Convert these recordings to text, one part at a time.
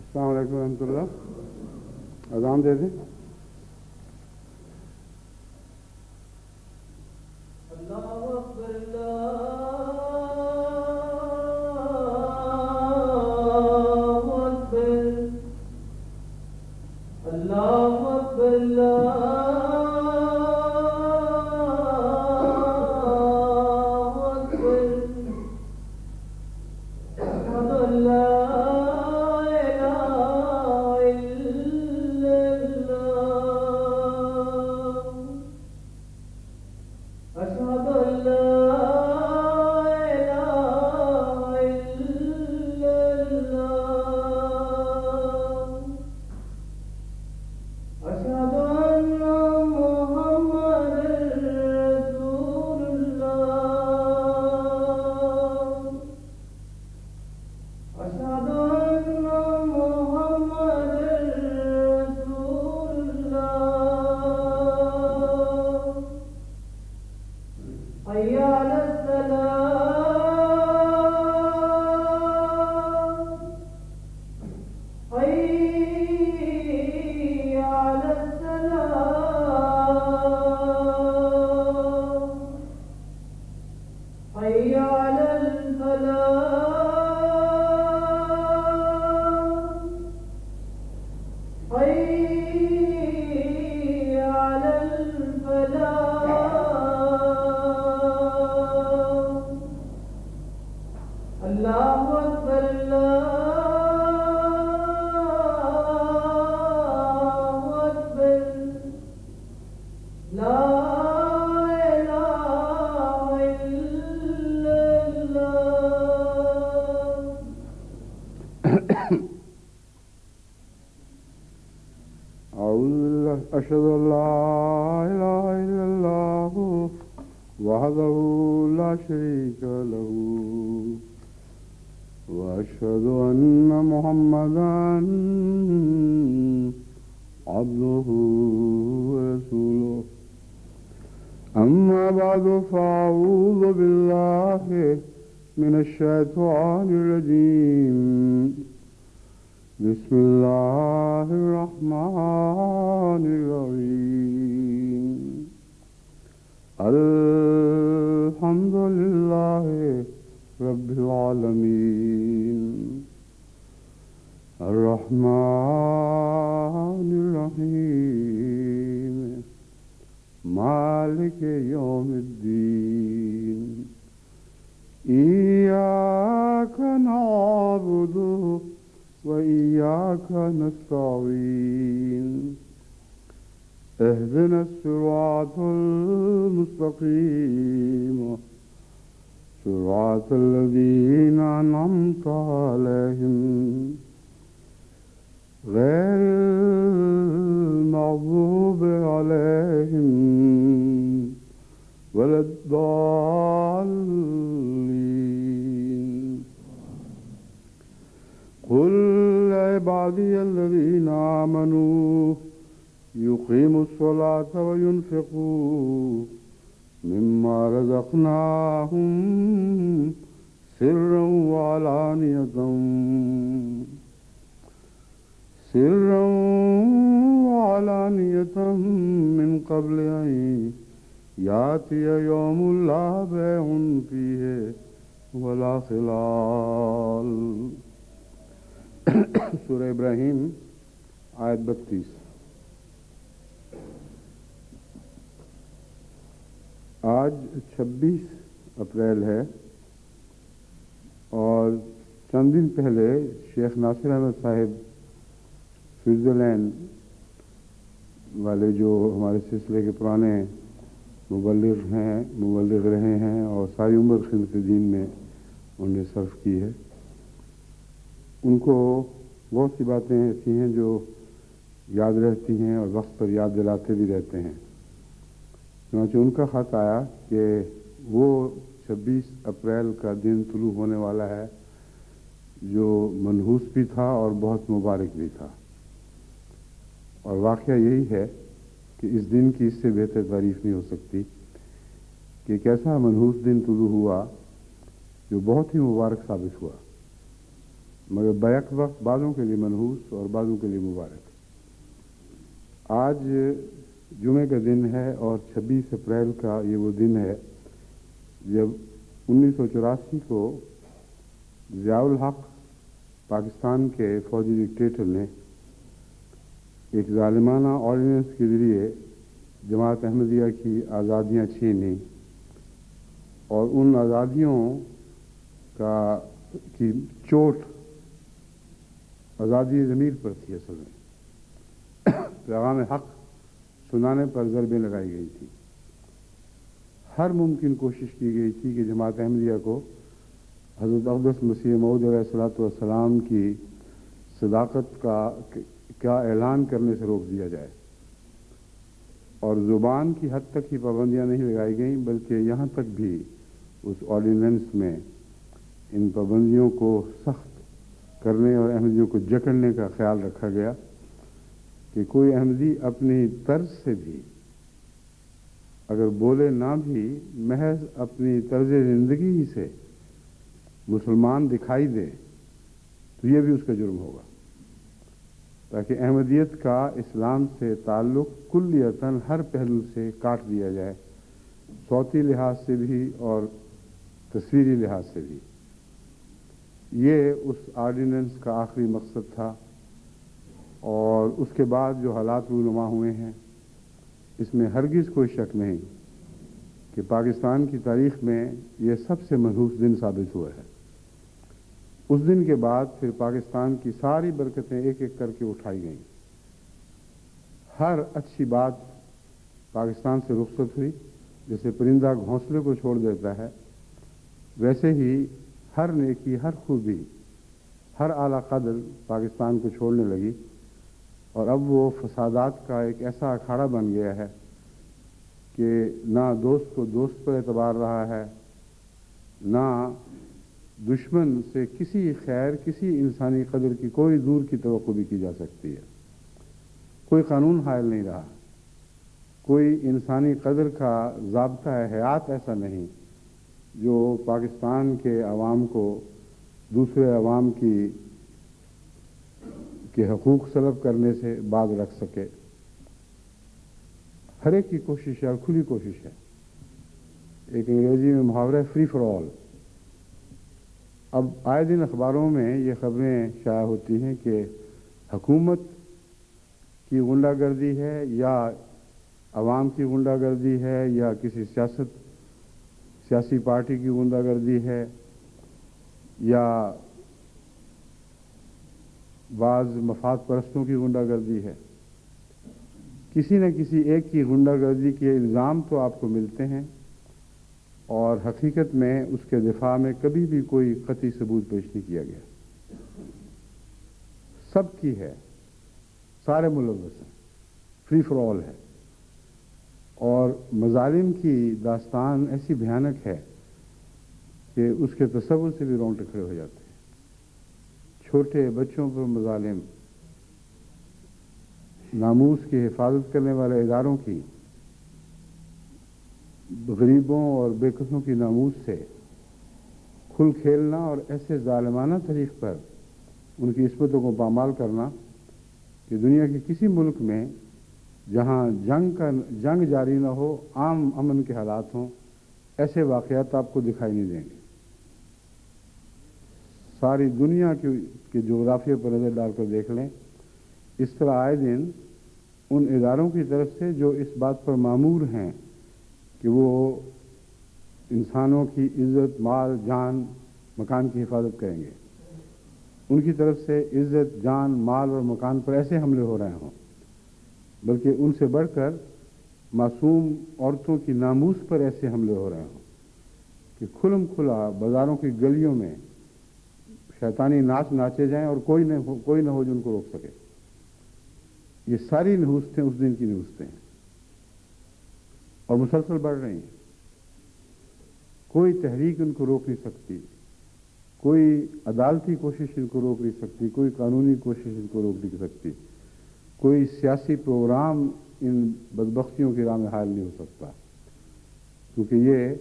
السلام علیکم ورحمۃ اللہ. اذان دے دیں. أشهد أن لا إله إلا الله وحده لا شريك له وأشهد أن محمدا عبده ورسوله. أما بعد فأعوذ بالله من الشيطان الرجيم. بسم الله الرحمن الرحيم. الحمد لله رب العالمين الرحمن الرحيم مالك يوم الدين. إياك نعبد وإياك نستعين. اهدنا الصراط المستقيم صراط الذين أنعمت عليهم غير المغضوب عليهم ولا الضالين. قل عبادي الذين آمنوا يقيموا الصلاة وينفقوا مما رزقناهم سرا وعلانية من قبل أن يأتي يوم لا بيع فيه ولا خلال. سورہ ابراہیم آیت 32. آج 26 اپریل ہے اور چند دن پہلے شیخ ناصر احمد صاحب سوئٹزرلینڈ والے جو ہمارے سلسلے کے پرانے مبلغ رہے ہیں اور ساری عمر خدمت دین میں انہوں نے صرف کی ہے، ان کو بہت سی باتیں ایسی ہیں جو یاد رہتی ہیں اور وقت پر یاد دلاتے بھی رہتے ہیں. چنانچہ ان کا خط آیا کہ وہ 26 اپریل کا دن طلوع ہونے والا ہے جو منحوس بھی تھا اور بہت مبارک بھی تھا. اور واقعہ یہی ہے کہ اس دن کی اس سے بہتر تعریف نہیں ہو سکتی کہ ایک ایسا منحوس دن طلوع ہوا جو بہت ہی مبارک ثابت ہوا. مگر بیک وقت بعضوں کے لیے منحوس اور بعضوں کے لیے مبارک۔ آج جمعے کا دن ہے اور 26 اپریل کا یہ وہ دن ہے جب 1984 کو ضیاء الحق پاکستان کے فوجی ڈکٹیٹر نے ایک ظالمانہ آرڈیننس کے ذریعے جماعت احمدیہ کی آزادیاں چھینیں اور ان آزادیوں کی چوٹ آزادی ضمیر پر تھی۔ اصل میں پیغام حق سنانے پر ضربیں لگائی گئی تھی، ہر ممکن کوشش کی گئی تھی کہ جماعت احمدیہ کو حضرت اقدس مسیح موعود علیہ الصلوۃ والسلام کی صداقت کا اعلان کرنے سے روک دیا جائے، اور زبان کی حد تک ہی پابندیاں نہیں لگائی گئیں بلکہ یہاں تک بھی اس آرڈیننس میں ان پابندیوں کو سخت کرنے اور احمدیوں کو جکڑنے کا خیال رکھا گیا کہ کوئی احمدی اپنی طرز سے بھی اگر بولے نہ بھی محض اپنی طرز زندگی سے مسلمان دکھائی دے تو یہ بھی اس کا جرم ہوگا، تاکہ احمدیت کا اسلام سے تعلق کلیتاً ہر پہلو سے کاٹ دیا جائے، صوتی لحاظ سے بھی اور تصویری لحاظ سے بھی۔ یہ اس آرڈیننس کا آخری مقصد تھا، اور اس کے بعد جو حالات رونما ہوئے ہیں اس میں ہرگز کوئی شک نہیں کہ پاکستان کی تاریخ میں یہ سب سے منحوس دن ثابت ہوا ہے۔ اس دن کے بعد پھر پاکستان کی ساری برکتیں ایک ایک کر کے اٹھائی گئیں، ہر اچھی بات پاکستان سے رخصت ہوئی۔ جیسے پرندہ گھونسلے کو چھوڑ دیتا ہے، ویسے ہی ہر نیکی، ہر خوبی، ہر اعلیٰ قدر پاکستان کو چھوڑنے لگی، اور اب وہ فسادات کا ایک ایسا اکھاڑا بن گیا ہے کہ نہ دوست کو دوست پر اعتبار رہا ہے، نہ دشمن سے کسی خیر، کسی انسانی قدر کی کوئی دور کی توقع بھی کی جا سکتی ہے۔ کوئی قانون حائل نہیں رہا، کوئی انسانی قدر کا ضابطہ حیات ایسا نہیں جو پاکستان کے عوام کو دوسرے عوام کے حقوق سلب کرنے سے باز رکھ سکے۔ ہر ایک کی کوشش ہے اور کھلی کوشش ہے۔ ایک انگریزی میں محاورہ فری فار آل۔ اب آئے دن اخباروں میں یہ خبریں شائع ہوتی ہیں کہ حکومت کی غنڈہ گردی ہے یا عوام کی غنڈہ گردی ہے یا کسی سیاسی پارٹی کی غنڈہ گردی ہے یا بعض مفاد پرستوں کی غنڈہ گردی ہے۔ کسی نہ کسی ایک کی غنڈہ گردی کے الزام تو آپ کو ملتے ہیں، اور حقیقت میں اس کے دفاع میں کبھی بھی کوئی قطعی ثبوت پیش نہیں کیا گیا۔ سب کی ہے، سارے ملوث ہیں، فری فار آل ہے، اور مظالم کی داستان ایسی بھیانک ہے کہ اس کے تصور سے بھی رونگٹے کھڑے ہو جاتے ہیں۔ چھوٹے بچوں پر مظالم، ناموس کی حفاظت کرنے والے اداروں کی غریبوں اور بے کسوں کی ناموس سے کھل کھیلنا اور ایسے ظالمانہ طریق پر ان کی عصمتوں کو پامال کرنا کہ دنیا کے کسی ملک میں جہاں جنگ جاری نہ ہو، عام امن کے حالات ہوں، ایسے واقعات آپ کو دکھائی نہیں دیں گے۔ ساری دنیا کے جغرافیے پر نظر ڈال کر دیکھ لیں، اس طرح آئے دن ان اداروں کی طرف سے جو اس بات پر مامور ہیں کہ وہ انسانوں کی عزت، مال، جان، مکان کی حفاظت کریں گے، ان کی طرف سے عزت، جان، مال اور مکان پر ایسے حملے ہو رہے ہوں، بلکہ ان سے بڑھ کر معصوم عورتوں کی ناموس پر ایسے حملے ہو رہے ہوں کہ کھلم کھلا بازاروں کی گلیوں میں شیطانی ناچ ناچے جائیں اور کوئی نہ ہو جو ان کو روک سکے۔ یہ ساری نحوستیں اس دن کی نحوستیں ہیں اور مسلسل بڑھ رہی ہیں۔ کوئی تحریک ان کو روک نہیں سکتی، کوئی عدالتی کوشش ان کو روک نہیں سکتی، کوئی قانونی کوشش ان کو روک نہیں سکتی، کوئی سیاسی پروگرام ان بدبختیوں کی راہ میں حائل نہیں ہو سکتا، کیونکہ یہ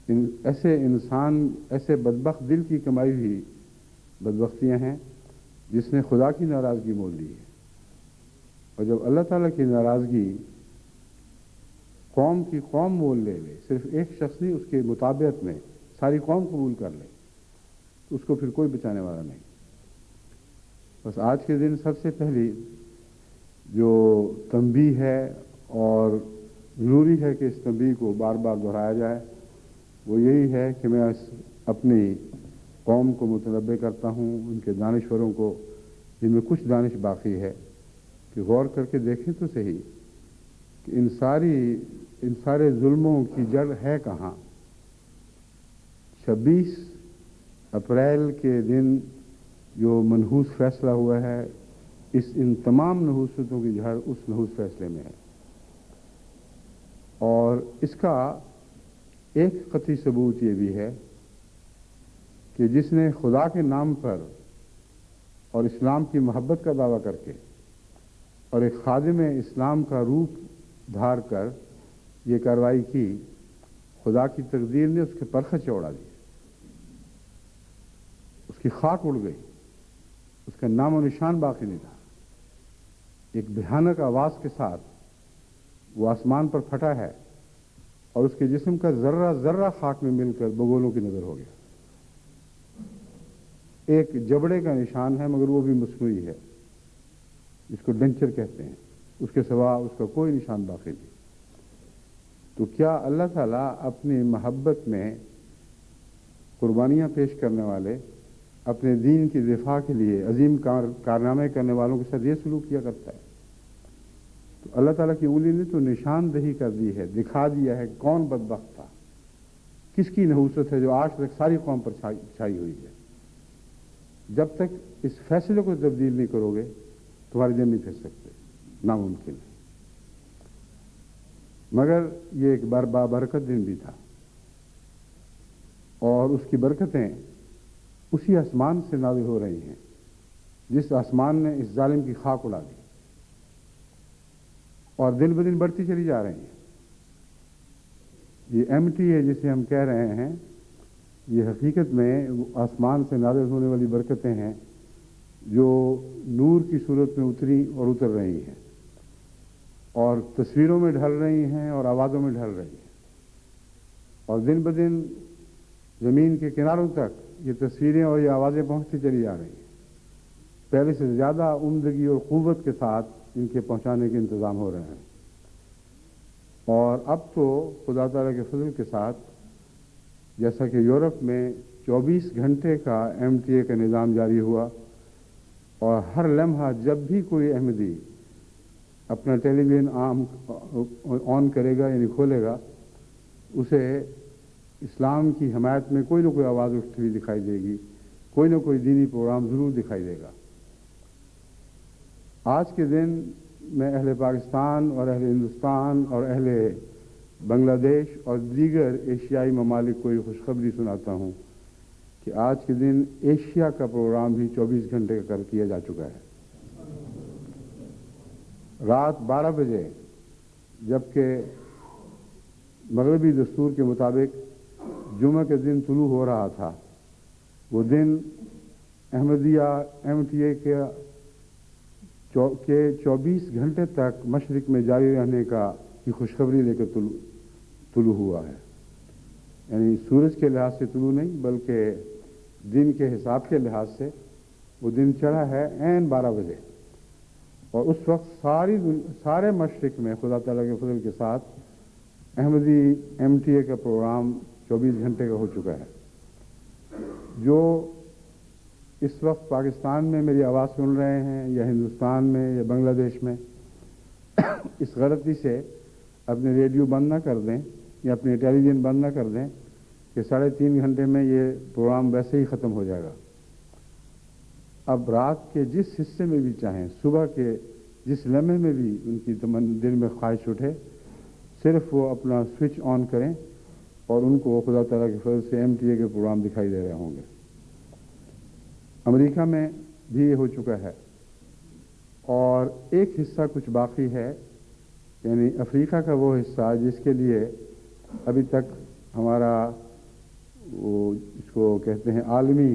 ایسے انسان، ایسے بدبخت دل کی کمائی ہوئی بدبختیاں ہیں جس نے خدا کی ناراضگی مول لی ہے. اور جب اللہ تعالیٰ کی ناراضگی قوم کی قوم مول لے صرف ایک شخص نہیں، اس کے مطابقت میں ساری قوم قبول کر لے، تو اس کو پھر کوئی بچانے والا نہیں. بس آج کے دن سب سے پہلی جو تنبیہ ہے اور ضروری ہے کہ اس تنبیہ کو بار بار دہرایا جائے، وہ یہی ہے کہ میں اپنی قوم کو متنبہ کرتا ہوں، ان کے دانشوروں کو جن میں کچھ دانش باقی ہے، کہ غور کر کے دیکھیں تو صحیح کہ ان سارے ظلموں کی جڑ ہے کہاں. 26 اپریل کے دن جو منحوس فیصلہ ہوا ہے، ان تمام نحوستوں کی جڑ اس نحوس فیصلے میں ہے. اور اس کا ایک قطعی ثبوت یہ بھی ہے کہ جس نے خدا کے نام پر اور اسلام کی محبت کا دعویٰ کر کے اور ایک خادم اسلام کا روپ دھار کر یہ کارروائی کی، خدا کی تقدیر نے اس کے پرخچے اڑا دیے، اس کی خاک اڑ گئی، اس کا نام و نشان باقی نہیں تھا. ایک بھیانک آواز کے ساتھ وہ آسمان پر پھٹا ہے اور اس کے جسم کا ذرہ ذرہ خاک میں مل کر بگولوں کی نظر ہو گیا. ایک جبڑے کا نشان ہے مگر وہ بھی مصنوعی ہے، جس کو ڈنچر کہتے ہیں، اس کے سوا اس کا کوئی نشان باقی نہیں. تو کیا اللہ تعالیٰ اپنی محبت میں قربانیاں پیش کرنے والے، اپنے دین کی دفاع کے لیے عظیم کارنامے کرنے والوں کے ساتھ یہ سلوک کیا کرتا ہے؟ تو اللہ تعالیٰ کی انگلی نے تو نشاندہی کر دی ہے، دکھا دیا ہے کون بدبخت تھا، کس کی نحوست ہے جو آج تک ساری قوم پر چھائی ہوئی ہے. جب تک اس فیصلے کو تبدیل نہیں کرو گے تمہارے دن نہیں پھر سکتے، ناممکن ہے. مگر یہ ایک بابرکت دن بھی تھا، اور اس کی برکتیں اسی آسمان سے نازل ہو رہی ہیں جس آسمان نے اس ظالم کی خاک اڑا دی، اور دن بدن بڑھتی چلی جا رہی ہیں. یہ MTA ہے جسے ہم کہہ رہے ہیں، یہ حقیقت میں آسمان سے نازل ہونے والی برکتیں ہیں جو نور کی صورت میں اتری اور اتر رہی ہیں، اور تصویروں میں ڈھل رہی ہیں اور آوازوں میں ڈھل رہی ہیں، اور دن بدن زمین کے کناروں تک یہ تصویریں اور یہ آوازیں پہنچتی چلی جا رہی ہیں. پہلے سے زیادہ عمدگی اور قوت کے ساتھ ان کے پہنچانے کے انتظام ہو رہے ہیں. اور اب تو خدا تعالیٰ کے فضل کے ساتھ جیسا کہ یورپ میں 24 گھنٹے کا MTA کا نظام جاری ہوا، اور ہر لمحہ جب بھی کوئی احمدی اپنا ٹیلی ویژن آن کرے گا یعنی کھولے گا، اسے اسلام کی حمایت میں کوئی نہ کوئی آواز اٹھتی ہوئی دکھائی دے گی، کوئی نہ کوئی دینی پروگرام ضرور دکھائی دے گا. آج کے دن میں اہل پاکستان اور اہل ہندوستان اور اہل بنگلہ دیش اور دیگر ایشیائی ممالک کو یہ خوشخبری سناتا ہوں کہ آج کے دن ایشیا کا پروگرام بھی 24 گھنٹے کا کیا جا چکا ہے. رات 12 بجے جبکہ مغربی دستور کے مطابق جمعہ کے دن طلوع ہو رہا تھا، وہ دن احمدیہ MTA کے 24 گھنٹے تک مشرق میں جاری رہنے کی خوشخبری لے کر طلوع ہوا ہے. یعنی سورج کے لحاظ سے طلوع نہیں بلکہ دن کے حساب کے لحاظ سے وہ دن چڑھا ہے عین 12 بجے، اور اس وقت سارے مشرق میں خدا تعالیٰ کے فضل کے ساتھ احمدی MTA کا پروگرام 24 گھنٹے کا ہو چکا ہے. جو اس وقت پاکستان میں میری آواز سن رہے ہیں یا ہندوستان میں یا بنگلہ دیش میں، اس غلطی سے اپنے ریڈیو بند نہ کر دیں یا اپنے ٹیلی ویژن بند نہ کر دیں کہ 3.5 گھنٹے میں یہ پروگرام ویسے ہی ختم ہو جائے گا. اب رات کے جس حصے میں بھی چاہیں، صبح کے جس لمحے میں بھی ان کی دل میں خواہش اٹھے، صرف وہ اپنا سوئچ آن کریں اور ان کو خدا تعالیٰ کے فضل سے MTA کے پروگرام دکھائی دے رہے ہوں گے. امریکہ میں بھی یہ ہو چکا ہے، اور ایک حصہ کچھ باقی ہے، یعنی افریقہ کا وہ حصہ جس کے لیے ابھی تک ہمارا اس کو کہتے ہیں عالمی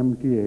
MTA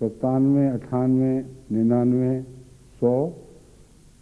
97, 98, 99, 100,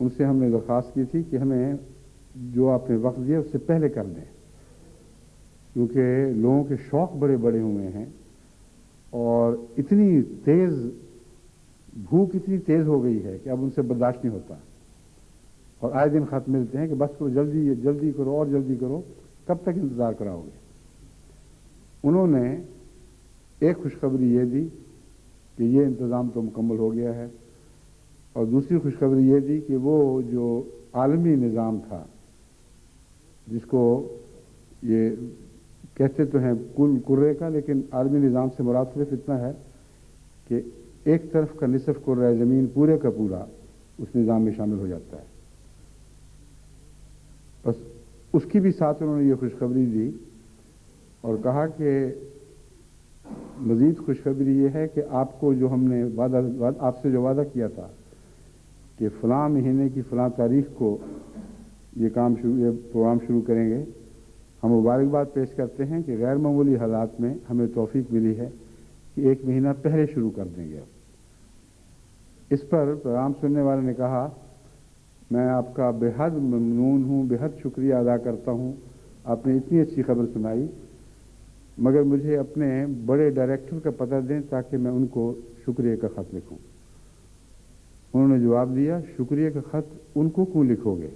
ان سے ہم نے درخواست کی تھی کہ ہمیں جو آپ نے وقت دیا اس سے پہلے کر دیں، کیونکہ لوگوں کے شوق بڑے بڑے ہوئے ہیں اور اتنی تیز بھوک اتنی تیز ہو گئی ہے کہ اب ان سے برداشت نہیں ہوتا، اور آئے دن خط ملتے ہیں کہ بس کرو، جلدی جلدی کرو اور جلدی کرو، کب تک انتظار کراؤ گے؟ انہوں نے ایک خوشخبری یہ دی کہ یہ انتظام تو مکمل ہو گیا ہے، اور دوسری خوشخبری یہ دی کہ وہ جو عالمی نظام تھا، جس کو یہ کہتے تو ہیں کل کرے کا، لیکن عالمی نظام سے مراد صرف اتنا ہے کہ ایک طرف کا نصف کرۂ زمین پورے کا پورا اس نظام میں شامل ہو جاتا ہے، بس اس کی بھی ساتھ انہوں نے یہ خوشخبری دی اور کہا کہ مزید خوشخبری یہ ہے کہ آپ کو جو ہم نے آپ سے جو وعدہ کیا تھا کہ فلاں مہینے کی فلاں تاریخ کو یہ پروگرام شروع کریں گے، ہم مبارکباد پیش کرتے ہیں کہ غیر معمولی حالات میں ہمیں توفیق ملی ہے کہ ایک مہینہ پہلے شروع کر دیں گے۔ اس پر پروگرام سننے والے نے کہا، میں آپ کا بے حد ممنون ہوں، بے حد شکریہ ادا کرتا ہوں، آپ نے اتنی اچھی خبر سنائی، مگر مجھے اپنے بڑے ڈائریکٹر کا پتہ دیں تاکہ میں ان کو شکریہ کا خط لکھوں۔ انہوں نے جواب دیا، شکریہ کا خط ان کو کیوں لکھو گے؟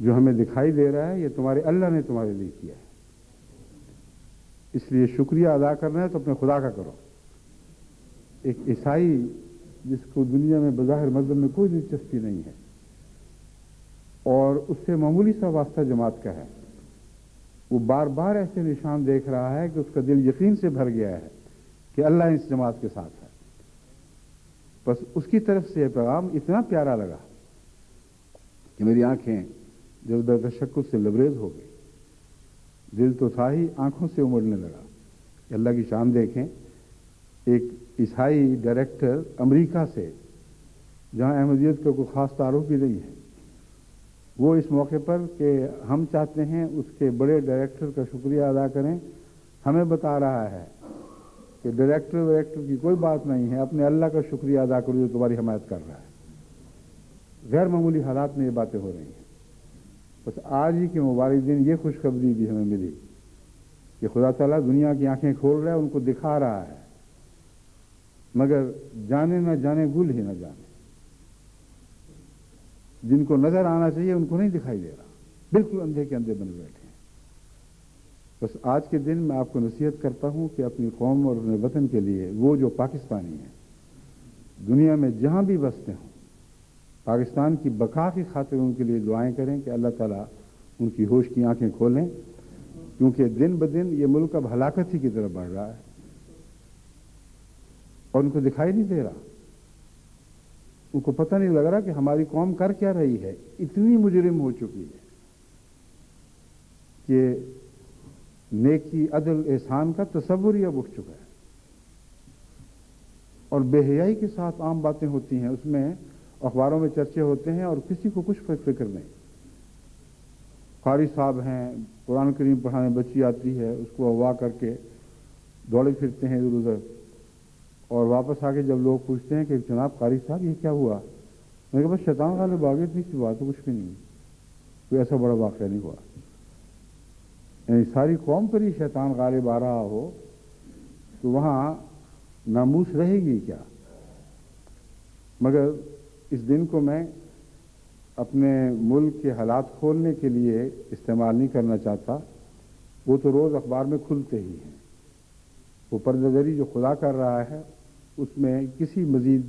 جو ہمیں دکھائی دے رہا ہے یہ تمہارے اللہ نے تمہارے لیے کیا ہے، اس لیے شکریہ ادا کرنا ہے تو اپنے خدا کا کرو۔ ایک عیسائی جس کو دنیا میں بظاہر مذہب میں کوئی دلچسپی نہیں ہے اور اس سے معمولی سا واسطہ جماعت کا ہے، وہ بار بار ایسے نشان دیکھ رہا ہے کہ اس کا دل یقین سے بھر گیا ہے کہ اللہ اس جماعت کے ساتھ ہے، بس اس کی طرف سے یہ پیغام اتنا پیارا لگا کہ میری آنکھیں جذبہ تشکر سے لبریز ہو گئی، دل تو تھا ہی، آنکھوں سے امڑنے لگا کہ اللہ کی شان دیکھیں، ایک عیسائی ڈائریکٹر امریکہ سے، جہاں احمدیت کا کوئی خاص تعارف بھی نہیں ہے، وہ اس موقع پر کہ ہم چاہتے ہیں اس کے بڑے ڈائریکٹر کا شکریہ ادا کریں، ہمیں بتا رہا ہے کہ ڈائریکٹر کی کوئی بات نہیں ہے، اپنے اللہ کا شکریہ ادا کرو جو تمہاری حمایت کر رہا ہے۔ غیر معمولی حالات میں یہ باتیں ہو رہی ہیں۔ بس آج ہی کے مبارک دن یہ خوشخبری بھی ہمیں ملی کہ خدا تعالیٰ دنیا کی آنکھیں کھول رہا ہے، ان کو دکھا رہا ہے، مگر جانے نہ جانے گل ہی نہ جانے، جن کو نظر آنا چاہیے ان کو نہیں دکھائی دے رہا، بالکل اندھے کے اندھے بنے بیٹھے ہیں۔ بس آج کے دن میں آپ کو نصیحت کرتا ہوں کہ اپنی قوم اور اپنے وطن کے لیے، وہ جو پاکستانی ہیں دنیا میں جہاں بھی بستے ہوں، پاکستان کی بقا کی خاطر ان کے لیے دعائیں کریں کہ اللہ تعالیٰ ان کی ہوش کی آنکھیں کھولیں، کیونکہ دن بدن یہ ملک اب ہلاکت ہی کی طرف بڑھ رہا ہے اور ان کو دکھائی نہیں دے رہا، ان کو پتہ نہیں لگ رہا کہ ہماری قوم کر کیا رہی ہے، اتنی مجرم ہو چکی ہے کہ نیکی عدل احسان کا تصور ہی اب اٹھ چکا ہے، اور بے حیائی کے ساتھ عام باتیں ہوتی ہیں، اس میں اخباروں میں چرچے ہوتے ہیں اور کسی کو کچھ فکر نہیں۔ قاری صاحب ہیں، قرآن کریم پڑھانے بچی آتی ہے، اس کو اغوا کر کے دوڑے پھرتے ہیں ادھر ادھر، اور واپس آ کے جب لوگ پوچھتے ہیں کہ جناب قاری صاحب یہ کیا ہوا، میں کہا بس شیطان غالب آ گئے تھی، اس بات تو کچھ بھی نہیں، کوئی ایسا بڑا واقعہ نہیں ہوا۔ یعنی ساری قوم پر ہی شیطان غالب آ رہا ہو تو وہاں ناموس رہے گی کیا؟ مگر اس دن کو میں اپنے ملک کے حالات کھولنے کے لیے استعمال نہیں کرنا چاہتا، وہ تو روز اخبار میں کھلتے ہی ہیں، وہ پردہ دری جو خدا کر رہا ہے اس میں کسی مزید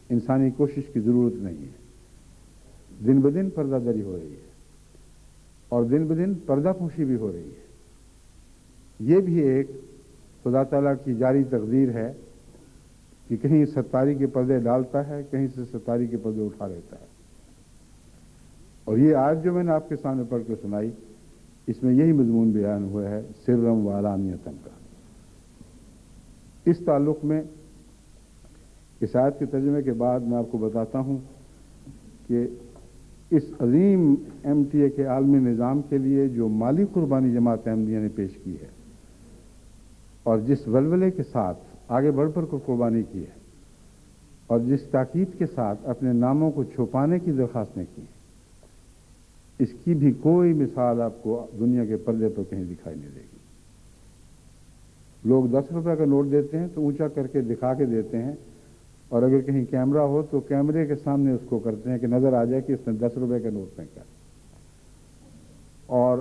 انسانی کوشش کی ضرورت نہیں ہے۔ دن بدن پردہ دری ہو رہی ہے اور دن بدن پردہ پوشی بھی ہو رہی ہے، یہ بھی ایک خدا تعالیٰ کی جاری تقدیر ہے کہ کہیں ستاری کے پردے ڈالتا ہے، کہیں سے ستاری کے پردے اٹھا لیتا ہے، اور یہ آج جو میں نے آپ کے سامنے پڑھ کے سنائی، اس میں یہی مضمون بیان ہوا ہے، سرم و علانیتاً کا۔ اس تعلق میں اس آیت کے ترجمے کے بعد میں آپ کو بتاتا ہوں کہ اس عظیم ایم ٹی اے کے عالمی نظام کے لیے جو مالی قربانی جماعت احمدیہ نے پیش کی ہے اور جس ولولے کے ساتھ آگے بڑھ کر قربانی کی ہے، اور جس تاکید کے ساتھ اپنے ناموں کو چھپانے کی درخواستیں کی، اس کی بھی کوئی مثال آپ کو دنیا کے پردے پر کہیں دکھائی نہیں دے گی۔ لوگ 10 روپے کا نوٹ دیتے ہیں تو اونچا کر کے دکھا کے دیتے ہیں، اور اگر کہیں کیمرہ ہو تو کیمرے کے سامنے اس کو کرتے ہیں کہ نظر آ جائے کہ اس نے 10 روپے کا نوٹ پھینکا۔ اور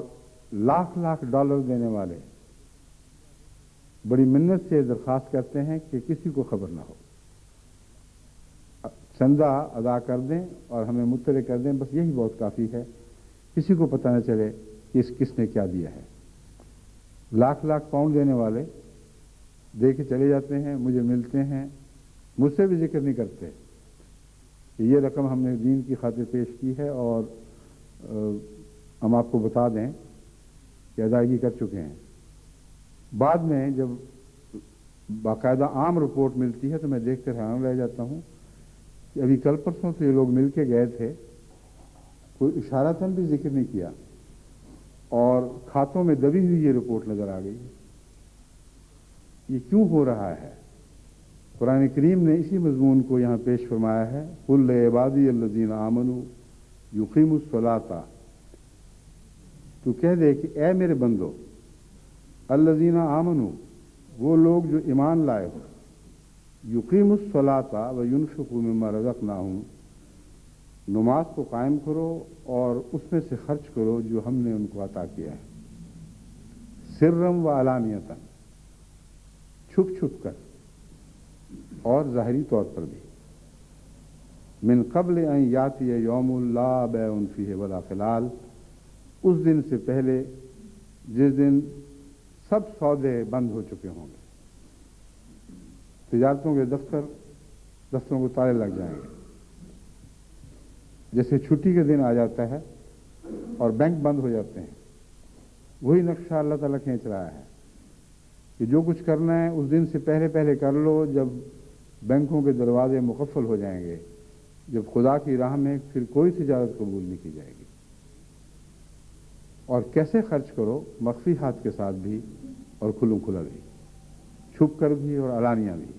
لاکھ لاکھ ڈالر دینے والے بڑی منت سے درخواست کرتے ہیں کہ کسی کو خبر نہ ہو، چندہ ادا کر دیں اور ہمیں مطلع کر دیں، بس یہی بہت کافی ہے، کسی کو پتہ نہ چلے کہ کس نے کیا دیا ہے۔ لاکھ لاکھ پاؤنڈ دینے والے دے کے چلے جاتے ہیں، مجھے ملتے ہیں، مجھ سے بھی ذکر نہیں کرتے کہ یہ رقم ہم نے دین کی خاطر پیش کی ہے اور ہم آپ کو بتا دیں کہ ادائیگی کر چکے ہیں۔ بعد میں جب باقاعدہ عام رپورٹ ملتی ہے تو میں دیکھ کر حیران رہ جاتا ہوں کہ ابھی کل پرسوں سے یہ لوگ مل کے گئے تھے، کوئی اشارتاً بھی ذکر نہیں کیا، اور کھاتوں میں دبی ہوئی یہ رپورٹ نظر آ گئی۔ یہ کیوں ہو رہا ہے؟ قرآن کریم نے اسی مضمون کو یہاں پیش فرمایا ہے، قل لعبادی الذین آمنوا یقیموا الصلاۃ، تو کہہ دے کہ اے میرے بندو، الذین آمنوا، وہ لوگ جو ایمان لائے ہو، یقیموا الصلاۃ وینفقوا مما رزقناہم، نماز کو قائم کرو اور اس میں سے خرچ کرو جو ہم نے ان کو عطا کیا ہے، سرم و علانیۃ، چھپ چھپ کر اور ظاہری طور پر بھی، من قبل ان یاتی یوم لا بیع فیہ ولا خلال، اس دن سے پہلے جس دن سب سودے بند ہو چکے ہوں گے، تجارتوں کے دفتروں کو تالے لگ جائیں گے، جیسے چھٹی کے دن آ جاتا ہے اور بینک بند ہو جاتے ہیں، وہی نقشہ اللہ تعالیٰ کھینچ رہا ہے کہ جو کچھ کرنا ہے اس دن سے پہلے پہلے کر لو، جب بینکوں کے دروازے مقفل ہو جائیں گے، جب خدا کی راہ میں پھر کوئی تجارت قبول نہیں کی جائے گی۔ اور کیسے خرچ کرو؟ مخفی ہاتھ کے ساتھ بھی اور کھلم کھلا بھی، چھپ کر بھی اور علانیہ بھی۔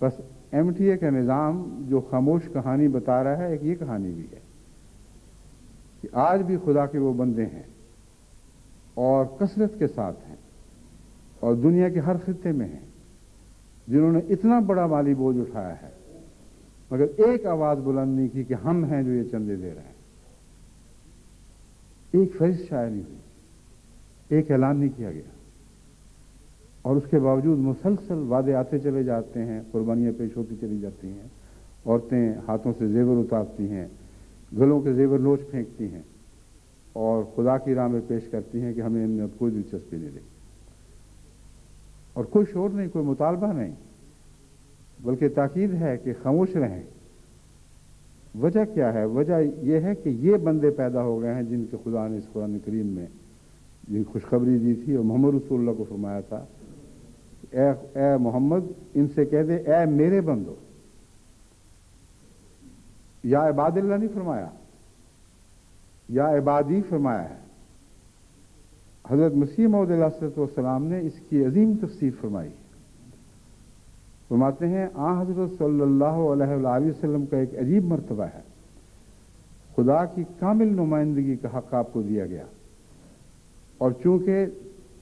بس ایم ٹی اے کا نظام جو خاموش کہانی بتا رہا ہے، ایک یہ کہانی بھی ہے کہ آج بھی خدا کے وہ بندے ہیں اور کثرت کے ساتھ ہیں اور دنیا کے ہر خطے میں ہیں جنہوں نے اتنا بڑا مالی بوجھ اٹھایا ہے، مگر ایک آواز بلند نہیں کی کہ ہم ہیں جو یہ چندے دے رہے ہیں۔ ایک فہرست شائع نہیں ہوئی، ایک اعلان نہیں کیا گیا، اور اس کے باوجود مسلسل وعدے آتے چلے جاتے ہیں، قربانیاں پیش ہوتی چلی جاتی ہیں، عورتیں ہاتھوں سے زیور اتارتی ہیں، گلوں کے زیور نوچ پھینکتی ہیں اور خدا کی راہ میں پیش کرتی ہیں کہ ہمیں ان میں اب کوئی دلچسپی نہیں رہی، اور کوئی شور نہیں، کوئی مطالبہ نہیں، بلکہ تاکید ہے کہ خاموش رہیں۔ وجہ کیا ہے؟ وجہ یہ ہے کہ یہ بندے پیدا ہو گئے ہیں جن کے خدا نے اس قرآن کریم میں یہ خوشخبری دی تھی اور محمد رسول اللہ کو فرمایا تھا، اے محمد ان سے کہہ دے اے میرے بندو، یا عباد اللہ نہیں فرمایا، یا عبادی فرمایا ہے۔ حضرت مسیح موعود علیہ الصلوۃ والسلام نے اس کی عظیم تفسیر فرمائی، فرماتے ہیں حضرت صلی اللہ علیہ وآلہ وسلم کا ایک عجیب مرتبہ ہے، خدا کی کامل نمائندگی کا حق آپ کو دیا گیا، اور چونکہ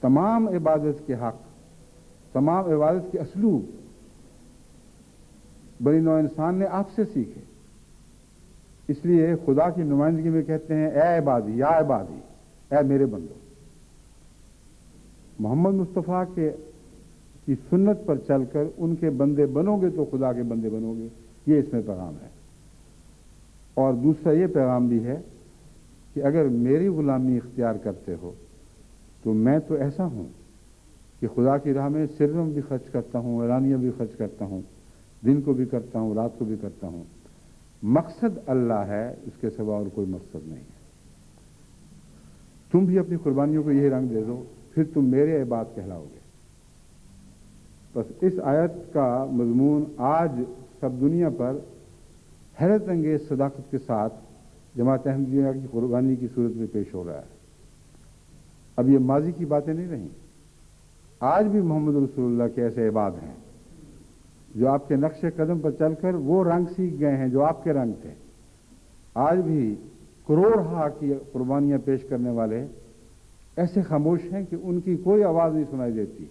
تمام عبادت کے حق، تمام عبادت کے اسلوب بنی نوع انسان نے آپ سے سیکھے، اس لیے خدا کی نمائندگی میں کہتے ہیں اے عبادی، یا عبادی، اے میرے بندو۔ محمد مصطفیٰ کی سنت پر چل کر ان کے بندے بنو گے تو خدا کے بندے بنو گے، یہ اس میں پیغام ہے۔ اور دوسرا یہ پیغام بھی ہے کہ اگر میری غلامی اختیار کرتے ہو تو میں تو ایسا ہوں کہ خدا کی راہ میں سرم بھی خرچ کرتا ہوں، علانیہ بھی خرچ کرتا ہوں، دن کو بھی کرتا ہوں، رات کو بھی کرتا ہوں، مقصد اللہ ہے، اس کے سوا اور کوئی مقصد نہیں ہے۔ تم بھی اپنی قربانیوں کو یہی رنگ دے دو، پھر تم میرے عباد کہلاؤ گے۔ بس اس آیت کا مضمون آج سب دنیا پر حیرت انگیز صداقت کے ساتھ جماعت احمدیہ کی قربانی کی صورت میں پیش ہو رہا ہے۔ اب یہ ماضی کی باتیں نہیں رہیں، آج بھی محمد رسول اللہ کے ایسے عباد ہیں جو آپ کے نقش قدم پر چل کر وہ رنگ سیکھ گئے ہیں جو آپ کے رنگ تھے، آج بھی کروڑہا کی قربانیاں پیش کرنے والے ایسے خاموش ہیں کہ ان کی کوئی آواز نہیں سنائی دیتی،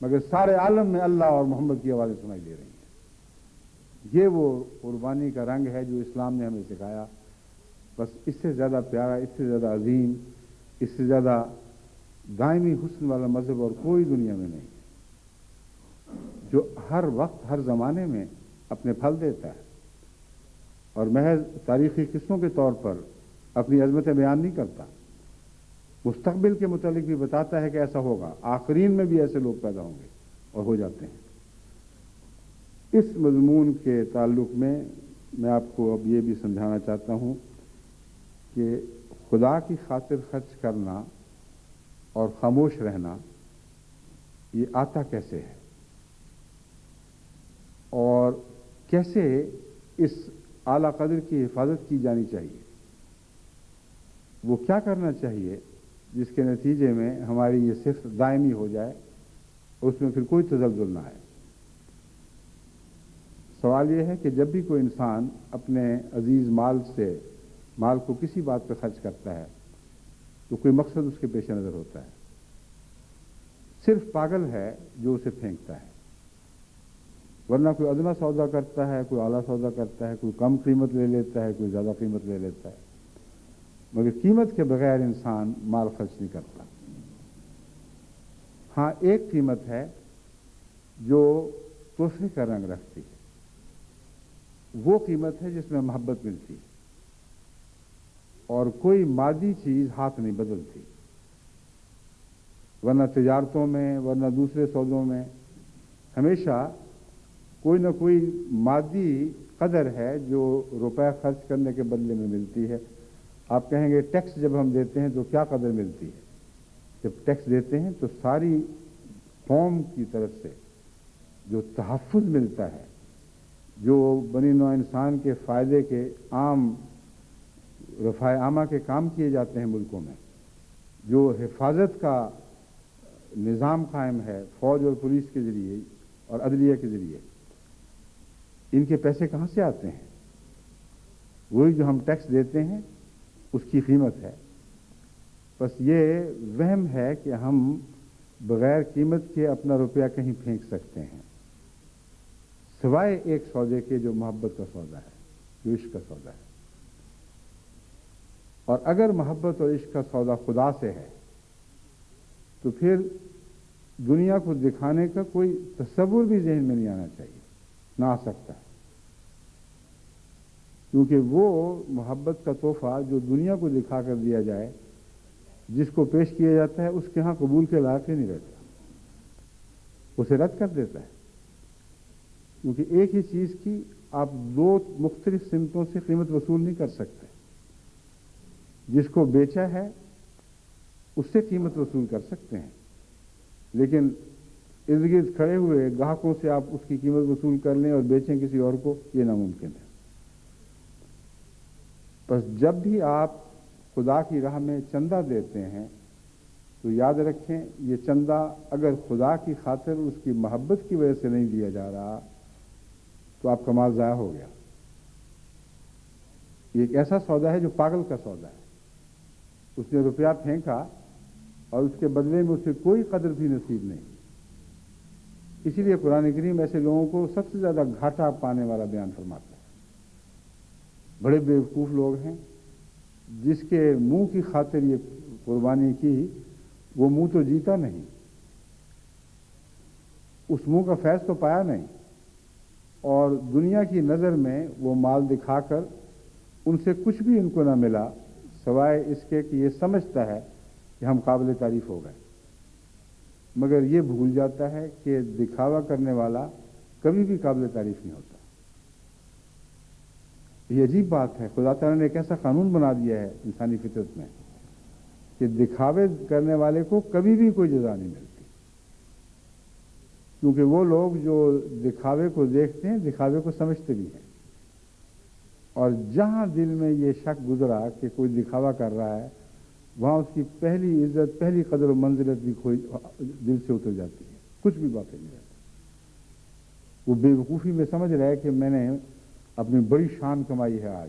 مگر سارے عالم میں اللہ اور محمد کی آوازیں سنائی دے رہی ہیں۔ یہ وہ قربانی کا رنگ ہے جو اسلام نے ہمیں سکھایا۔ بس اس سے زیادہ پیارا، اس سے زیادہ عظیم، اس سے زیادہ دائمی حسن والا مذہب اور کوئی دنیا میں نہیں ہے، جو ہر وقت ہر زمانے میں اپنے پھل دیتا ہے اور محض تاریخی قصوں کے طور پر اپنی عظمتیں بیان نہیں کرتا، مستقبل کے متعلق بھی بتاتا ہے کہ ایسا ہوگا، آخرین میں بھی ایسے لوگ پیدا ہوں گے اور ہو جاتے ہیں۔ اس مضمون کے تعلق میں آپ کو اب یہ بھی سمجھانا چاہتا ہوں کہ خدا کی خاطر خرچ کرنا اور خاموش رہنا یہ آتا کیسے ہے اور کیسے اس اعلیٰ قدر کی حفاظت کی جانی چاہیے، وہ کیا کرنا چاہیے جس کے نتیجے میں ہماری یہ صرف دائمی ہو جائے، اس میں پھر کوئی تزلزل نہ آئے۔ سوال یہ ہے کہ جب بھی کوئی انسان اپنے عزیز مال کو کسی بات پہ خرچ کرتا ہے تو کوئی مقصد اس کے پیش نظر ہوتا ہے۔ صرف پاگل ہے جو اسے پھینکتا ہے، ورنہ کوئی ادنا سودا کرتا ہے، کوئی اعلیٰ سودا کرتا ہے، کوئی کم قیمت لے لیتا ہے، کوئی زیادہ قیمت لے لیتا ہے، مگر قیمت کے بغیر انسان مال خرچ نہیں کرتا۔ ہاں، ایک قیمت ہے جو تحفے کا رنگ رکھتی ہے، وہ قیمت ہے جس میں محبت ملتی ہے اور کوئی مادی چیز ہاتھ نہیں بدلتی، ورنہ تجارتوں میں، ورنہ دوسرے سودوں میں ہمیشہ کوئی نہ کوئی مادی قدر ہے جو روپے خرچ کرنے کے بدلے میں ملتی ہے۔ آپ کہیں گے ٹیکس جب ہم دیتے ہیں تو کیا قدر ملتی ہے؟ جب ٹیکس دیتے ہیں تو ساری قوم کی طرف سے جو تحفظ ملتا ہے، جو بنی نوع انسان کے فائدے کے عام رفاہ عامہ کے کام کیے جاتے ہیں ملکوں میں، جو حفاظت کا نظام قائم ہے فوج اور پولیس کے ذریعے اور عدلیہ کے ذریعے، ان کے پیسے کہاں سے آتے ہیں؟ وہی جو ہم ٹیکس دیتے ہیں اس کی قیمت ہے۔ بس یہ وہم ہے کہ ہم بغیر قیمت کے اپنا روپیہ کہیں پھینک سکتے ہیں، سوائے ایک سودے کے جو محبت کا سودا ہے، جو عشق کا سودا ہے۔ اور اگر محبت اور عشق کا سودا خدا سے ہے تو پھر دنیا کو دکھانے کا کوئی تصور بھی ذہن میں نہیں آنا چاہیے، نہ آ سکتا ہے، کیونکہ وہ محبت کا تحفہ جو دنیا کو دکھا کر دیا جائے، جس کو پیش کیا جاتا ہے، اس کے ہاں قبول کے لائق ہی نہیں رہتا، اسے رد کر دیتا ہے، کیونکہ ایک ہی چیز کی آپ دو مختلف سمتوں سے قیمت وصول نہیں کر سکتے۔ جس کو بیچا ہے اس سے قیمت وصول کر سکتے ہیں، لیکن ارد گرد کھڑے ہوئے گاہکوں سے آپ اس کی قیمت وصول کر لیں اور بیچیں کسی اور کو، یہ ناممکن ہے۔ بس جب بھی آپ خدا کی راہ میں چندہ دیتے ہیں تو یاد رکھیں یہ چندہ اگر خدا کی خاطر اس کی محبت کی وجہ سے نہیں دیا جا رہا تو آپ کا مال ضائع ہو گیا۔ یہ ایک ایسا سودا ہے جو پاگل کا سودا ہے، اس نے روپیہ پھینکا اور اس کے بدلے میں اسے کوئی قدر بھی نصیب نہیں۔ اسی لیے قرآن کریم ایسے لوگوں کو سب سے زیادہ گھاٹا پانے والا بیان فرماتا ہے۔ بڑے بیوقوف لوگ ہیں جس کے منہ کی خاطر یہ قربانی کی، وہ منہ تو جیتا نہیں، اس منہ کا فیض تو پایا نہیں، اور دنیا کی نظر میں وہ مال دکھا کر ان سے کچھ بھی ان کو نہ ملا سوائے اس کے کہ یہ سمجھتا ہے کہ ہم قابل تعریف ہو گئے، مگر یہ بھول جاتا ہے کہ دکھاوا کرنے والا کبھی بھی قابل تعریف نہیں ہوتا۔ یہ عجیب بات ہے، خدا تعالیٰ نے ایک ایسا قانون بنا دیا ہے انسانی فطرت میں کہ دکھاوے کرنے والے کو کبھی بھی کوئی جزا نہیں ملتی، کیونکہ وہ لوگ جو دکھاوے کو دیکھتے ہیں دکھاوے کو سمجھتے بھی ہیں، اور جہاں دل میں یہ شک گزرا کہ کوئی دکھاوا کر رہا ہے، وہاں اس کی پہلی عزت، پہلی قدر و منزلت بھی دل سے اتر جاتی ہے، کچھ بھی باقی نہیں رہتا۔ وہ بیوقوفی میں سمجھ رہا ہے کہ میں نے اپنی بڑی شان کمائی ہے، آج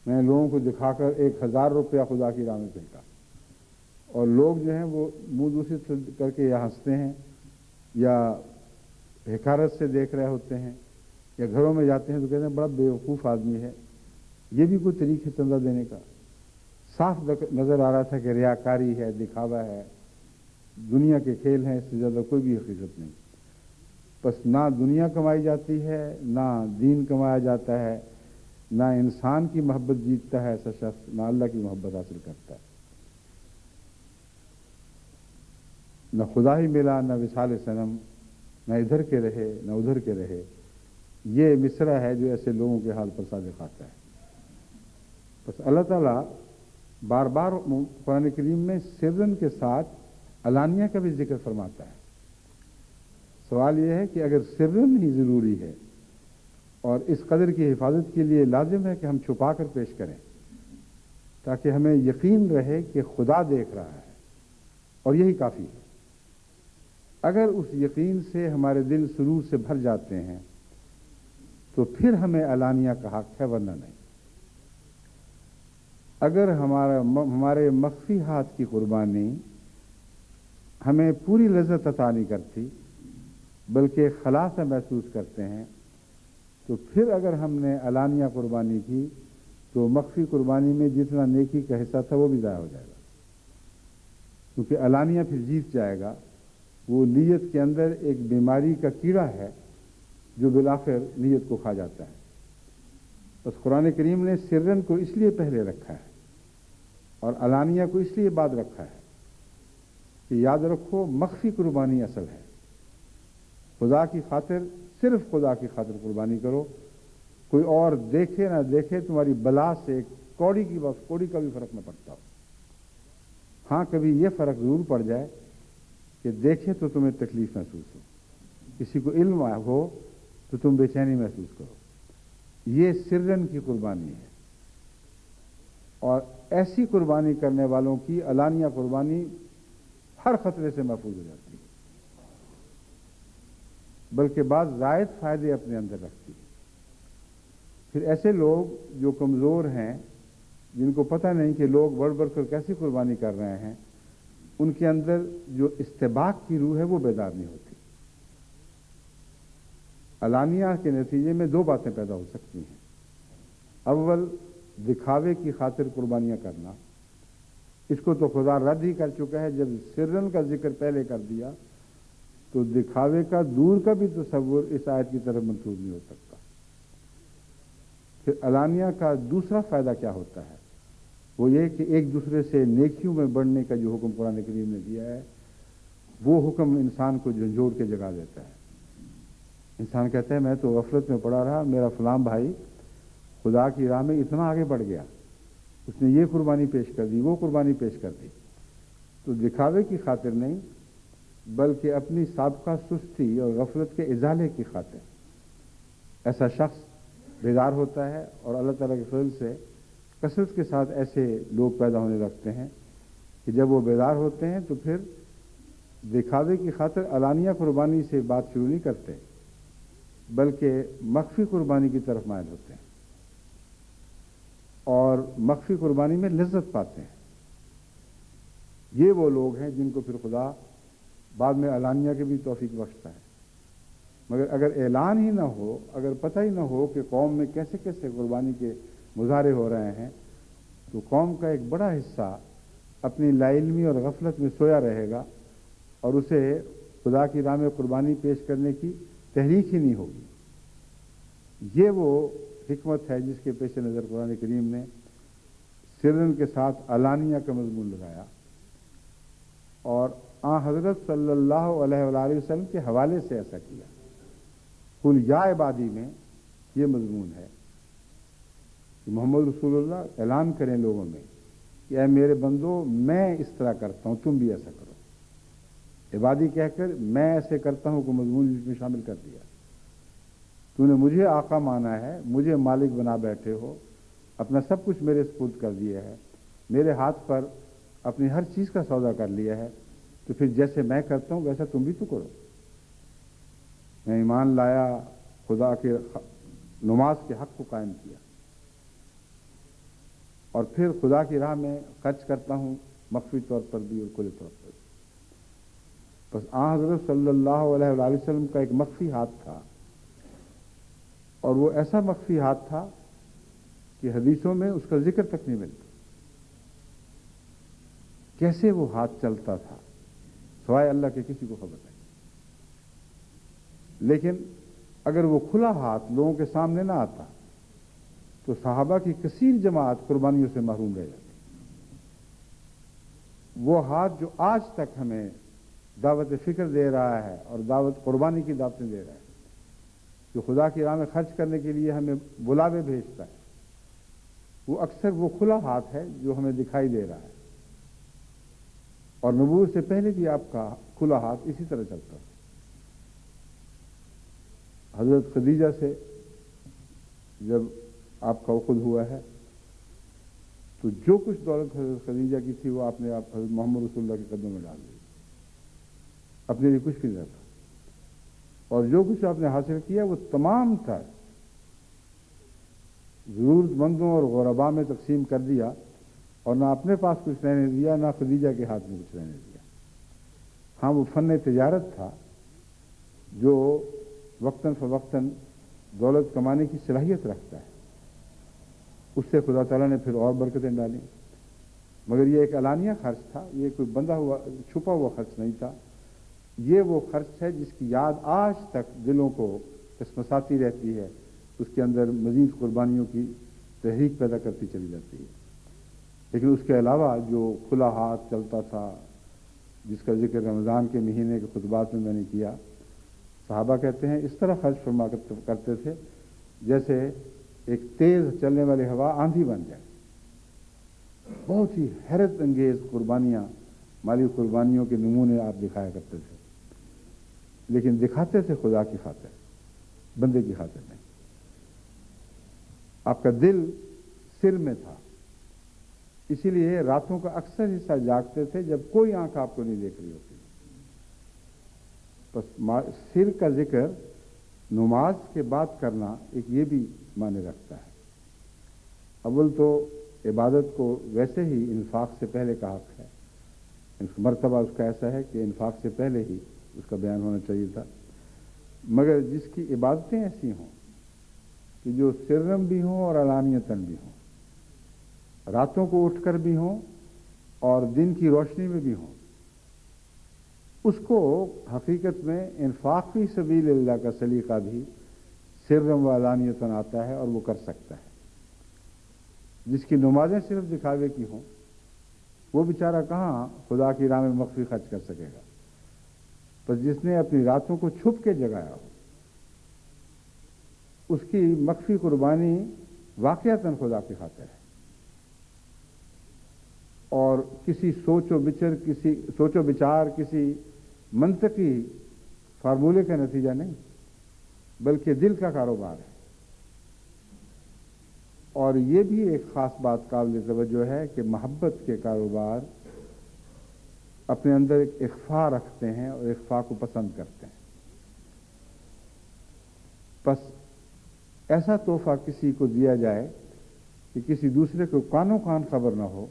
میں نے لوگوں کو دکھا کر 1000 روپیہ خدا کی راہ میں پھینکا، اور لوگ جو ہیں وہ منہ دوسرے کر کے یا ہنستے ہیں یا حقارت سے دیکھ رہے ہوتے ہیں، یا گھروں میں جاتے ہیں تو کہتے ہیں بڑا بیوقوف آدمی ہے۔ یہ بھی کوئی طریقہ چندہ دینے کا؟ صاف نظر آ رہا تھا کہ ریاکاری ہے، دکھاوا ہے، دنیا کے کھیل ہیں، اس سے زیادہ کوئی بھی حقیقت نہیں۔ بس نہ دنیا کمائی جاتی ہے، نہ دین کمایا جاتا ہے، نہ انسان کی محبت جیتتا ہے ایسا شخص، نہ اللہ کی محبت حاصل کرتا ہے۔ نہ خدا ہی ملا، نہ وصال صنم، نہ ادھر کے رہے نہ ادھر کے رہے۔ یہ مصرع ہے جو ایسے لوگوں کے حال پر صادق آتا ہے۔ بس اللہ تعالیٰ بار بار قرآن کریم میں سرن کے ساتھ علانیہ کا بھی ذکر فرماتا ہے۔ سوال یہ ہے کہ اگر سرن ہی ضروری ہے اور اس قدر کی حفاظت کے لیے لازم ہے کہ ہم چھپا کر پیش کریں تاکہ ہمیں یقین رہے کہ خدا دیکھ رہا ہے اور یہی کافی ہے، اگر اس یقین سے ہمارے دل سرور سے بھر جاتے ہیں تو پھر ہمیں علانیہ کا حق ہے، ورنہ نہیں۔ اگر ہمارے مخفی ہاتھ کی قربانی ہمیں پوری لذت عطا نہیں کرتی بلکہ خلا سے محسوس کرتے ہیں، تو پھر اگر ہم نے علانیہ قربانی کی تو مخفی قربانی میں جتنا نیکی کا حصہ تھا وہ بھی ضائع ہو جائے گا، کیونکہ علانیہ پھر جیت جائے گا۔ وہ نیت کے اندر ایک بیماری کا کیڑا ہے جو بالآخر نیت کو کھا جاتا ہے۔ بس قرآن کریم نے سرن کو اس لیے پہلے رکھا ہے اور علانیہ کو اس لیے بعد رکھا ہے کہ یاد رکھو مخفی قربانی اصل ہے۔ خدا کی خاطر، صرف خدا کی خاطر قربانی کرو، کوئی اور دیکھے نہ دیکھے، تمہاری بلا سے کوڑی کا بھی فرق نہ پڑتا ہو۔ ہاں کبھی یہ فرق ضرور پڑ جائے کہ دیکھے تو تمہیں تکلیف محسوس ہو، کسی کو علم ہو تو تم بے چینی محسوس کرو۔ یہ سرن کی قربانی ہے، اور ایسی قربانی کرنے والوں کی علانیہ قربانی ہر خطرے سے محفوظ ہو جاتی ہے، بلکہ بعض زائد فائدے اپنے اندر رکھتی ہے۔ پھر ایسے لوگ جو کمزور ہیں، جن کو پتہ نہیں کہ لوگ بڑھ بڑھ کر کیسی قربانی کر رہے ہیں، ان کے اندر جو استباق کی روح ہے وہ بیدار نہیں ہوتی۔ علانیہ کے نتیجے میں دو باتیں پیدا ہو سکتی ہیں۔ اول، دکھاوے کی خاطر قربانیاں کرنا، اس کو تو خدا رد ہی کر چکا ہے۔ جب سرن کا ذکر پہلے کر دیا تو دکھاوے کا دور کا بھی تصور اس آیت کی طرف منسوب نہیں ہو سکتا۔ پھر علانیہ کا دوسرا فائدہ کیا ہوتا ہے؟ وہ یہ کہ ایک دوسرے سے نیکیوں میں بڑھنے کا جو حکم قرآن کریم نے دیا ہے، وہ حکم انسان کو جھنجھوڑ کے جگا دیتا ہے۔ انسان کہتا ہے میں تو غفلت میں پڑا رہا، میرا فلاں بھائی خدا کی راہ میں اتنا آگے بڑھ گیا، اس نے یہ قربانی پیش کر دی، وہ قربانی پیش کر دی۔ تو دکھاوے کی خاطر نہیں بلکہ اپنی سابقہ سستی اور غفلت کے ازالے کی خاطر ایسا شخص بیدار ہوتا ہے، اور اللہ تعالیٰ کے فضل سے کثرت کے ساتھ ایسے لوگ پیدا ہونے لگتے ہیں کہ جب وہ بیدار ہوتے ہیں تو پھر دکھاوے کی خاطر علانیہ قربانی سے بات شروع نہیں کرتے بلکہ مخفی قربانی کی طرف مائل ہوتے ہیں، اور مخفی قربانی میں لذت پاتے ہیں۔ یہ وہ لوگ ہیں جن کو پھر خدا بعد میں علانیہ کے بھی توفیق بخشتا ہے۔ مگر اگر اعلان ہی نہ ہو، اگر پتہ ہی نہ ہو کہ قوم میں کیسے کیسے قربانی کے مظاہرے ہو رہے ہیں، تو قوم کا ایک بڑا حصہ اپنی لا علمی اور غفلت میں سویا رہے گا، اور اسے خدا کی راہ میں قربانی پیش کرنے کی تحریک ہی نہیں ہوگی۔ یہ وہ حکمت ہے جس کے پیش نظر قرآن کریم نے سرن کے ساتھ علانیہ کا مضمون لگایا، اور حضرت صلی اللہ علیہ وآلہ وسلم کے حوالے سے ایسا کیا۔ قل یا عبادی میں یہ مضمون ہے کہ محمد رسول اللہ اعلان کریں لوگوں میں کہ اے میرے بندو، میں اس طرح کرتا ہوں، تم بھی ایسا کرو۔ عبادی کہہ کر میں ایسے کرتا ہوں کو مضمون اس میں شامل کر دیا۔ تو نے مجھے آقا مانا ہے، مجھے مالک بنا بیٹھے ہو، اپنا سب کچھ میرے سپرد کر دیا ہے، میرے ہاتھ پر اپنی ہر چیز کا سودا کر لیا ہے، تو پھر جیسے میں کرتا ہوں ویسا تم بھی تو کرو۔ میں ایمان لایا، خدا کے نماز کے حق کو قائم کیا، اور پھر خدا کی راہ میں خرچ کرتا ہوں، مخفی طور پر بھی اور کھلے طور پر بھی۔ بس حضرت صلی اللہ علیہ وآلہ وسلم کا ایک مخفی ہاتھ تھا، اور وہ ایسا مخفی ہاتھ تھا کہ حدیثوں میں اس کا ذکر تک نہیں ملتا۔ کیسے وہ ہاتھ چلتا تھا سوائے اللہ کے کسی کو خبر نہیں۔ لیکن اگر وہ کھلا ہاتھ لوگوں کے سامنے نہ آتا تو صحابہ کی کثیر جماعت قربانیوں سے محروم رہ جاتی۔ وہ ہاتھ جو آج تک ہمیں دعوت فکر دے رہا ہے اور دعوت قربانی کی دعوتیں دے رہا ہے، جو خدا کی راہ میں خرچ کرنے کے لیے ہمیں بلاوے بھیجتا ہے، وہ اکثر وہ کھلا ہاتھ ہے جو ہمیں دکھائی دے رہا ہے۔ اور نبوت سے پہلے بھی آپ کا کھلا ہاتھ اسی طرح چلتا تھا۔ حضرت خدیجہ سے جب آپ کا عقد ہوا ہے تو جو کچھ دولت حضرت خدیجہ کی تھی وہ آپ نے حضرت محمد رسول اللہ کے قدموں میں ڈال دی، اپنے لیے کچھ بھی نہ تھا، اور جو کچھ آپ نے حاصل کیا وہ تمام تھا ضرورت مندوں اور غرباء میں تقسیم کر دیا، اور نہ اپنے پاس کچھ رہنے دیا، نہ خدیجہ کے ہاتھ میں کچھ رہنے دیا۔ ہاں، وہ فن تجارت تھا جو وقتاً فوقتاً دولت کمانے کی صلاحیت رکھتا ہے، اس سے خدا تعالیٰ نے پھر اور برکتیں ڈالیں، مگر یہ ایک علانیہ خرچ تھا، یہ کوئی بندہ ہوا چھپا ہوا خرچ نہیں تھا۔ یہ وہ خرچ ہے جس کی یاد آج تک دلوں کو ٹسمساتی رہتی ہے، اس کے اندر مزید قربانیوں کی تحریک پیدا کرتی چلی جاتی ہے۔ لیکن اس کے علاوہ جو کھلا ہاتھ چلتا تھا، جس کا ذکر رمضان کے مہینے کے خطبات میں نے کیا، صحابہ کہتے ہیں اس طرح خرچ فرما کرتے تھے جیسے ایک تیز چلنے والی ہوا آندھی بن جائے۔ بہت ہی حیرت انگیز قربانیاں، مالی قربانیوں کے نمونے آپ دکھایا کرتے تھے، لیکن دکھاتے تھے خدا کی خاطر، بندے کی خاطر نہیں۔ آپ کا دل سر میں تھا، اسی لیے راتوں کا اکثر حصہ جاگتے تھے جب کوئی آنکھ آپ کو نہیں دیکھ رہی ہوتی۔ بس سر کا ذکر نماز کے بعد کرنا ایک یہ بھی معنی رکھتا ہے۔ اول تو عبادت کو ویسے ہی انفاق سے پہلے کا حق ہے، مرتبہ اس کا ایسا ہے کہ انفاق سے پہلے ہی اس کا بیان ہونا چاہیے تھا، مگر جس کی عبادتیں ایسی ہوں کہ جو سرم بھی ہوں اور علانیتاً بھی ہوں، راتوں کو اٹھ کر بھی ہوں اور دن کی روشنی میں بھی ہوں، اس کو حقیقت میں انفاق فی سبیل اللہ کا سلیقہ بھی سرم و علانیتاً آتا ہے اور وہ کر سکتا ہے۔ جس کی نمازیں صرف دکھاوے کی ہوں وہ بیچارہ کہاں خدا کی راہ میں مخفی خرچ کر سکے گا، بس جس نے اپنی راتوں کو چھپ کے جگایا ہو اس کی مخفی قربانی واقعتاً خدا کی خاطر ہے، اور کسی سوچ و بچار کسی منطقی فارمولے کا نتیجہ نہیں، بلکہ دل کا کاروبار ہے۔ اور یہ بھی ایک خاص بات قابل توجہ ہے کہ محبت کے کاروبار اپنے اندر ایک اخفا رکھتے ہیں اور اخفا کو پسند کرتے ہیں۔ بس ایسا تحفہ کسی کو دیا جائے کہ کسی دوسرے کو کانوں کان خبر نہ ہو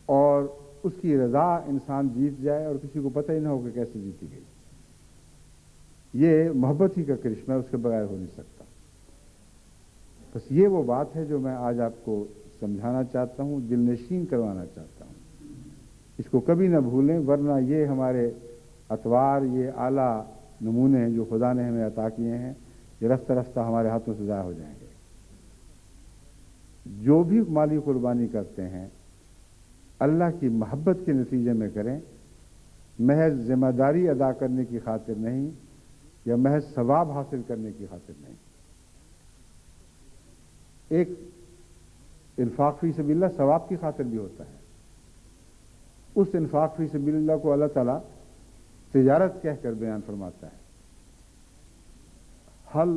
اور اس کی رضا انسان جیت جائے اور کسی کو پتہ ہی نہ ہو کہ کیسے جیتی گئی، یہ محبت ہی کا کرشمہ ہے، اس کے بغیر ہو نہیں سکتا۔ بس یہ وہ بات ہے جو میں آج آپ کو سمجھانا چاہتا ہوں، دل نشین کروانا چاہتا ہوں، اس کو کبھی نہ بھولیں، ورنہ یہ ہمارے اطوار، یہ اعلیٰ نمونے ہیں جو خدا نے ہمیں عطا کیے ہیں، یہ رفتہ رفتہ ہمارے ہاتھوں سے ضائع ہو جائیں گے۔ جو بھی مالی قربانی کرتے ہیں اللہ کی محبت کے نتیجے میں کریں، محض ذمہ داری ادا کرنے کی خاطر نہیں یا محض ثواب حاصل کرنے کی خاطر نہیں۔ ایک انفاق فی سبیل اللہ ثواب کی خاطر بھی ہوتا ہے، اس انفاق فی سبیل اللہ کو اللہ تعالیٰ تجارت کہہ کر بیان فرماتا ہے، حل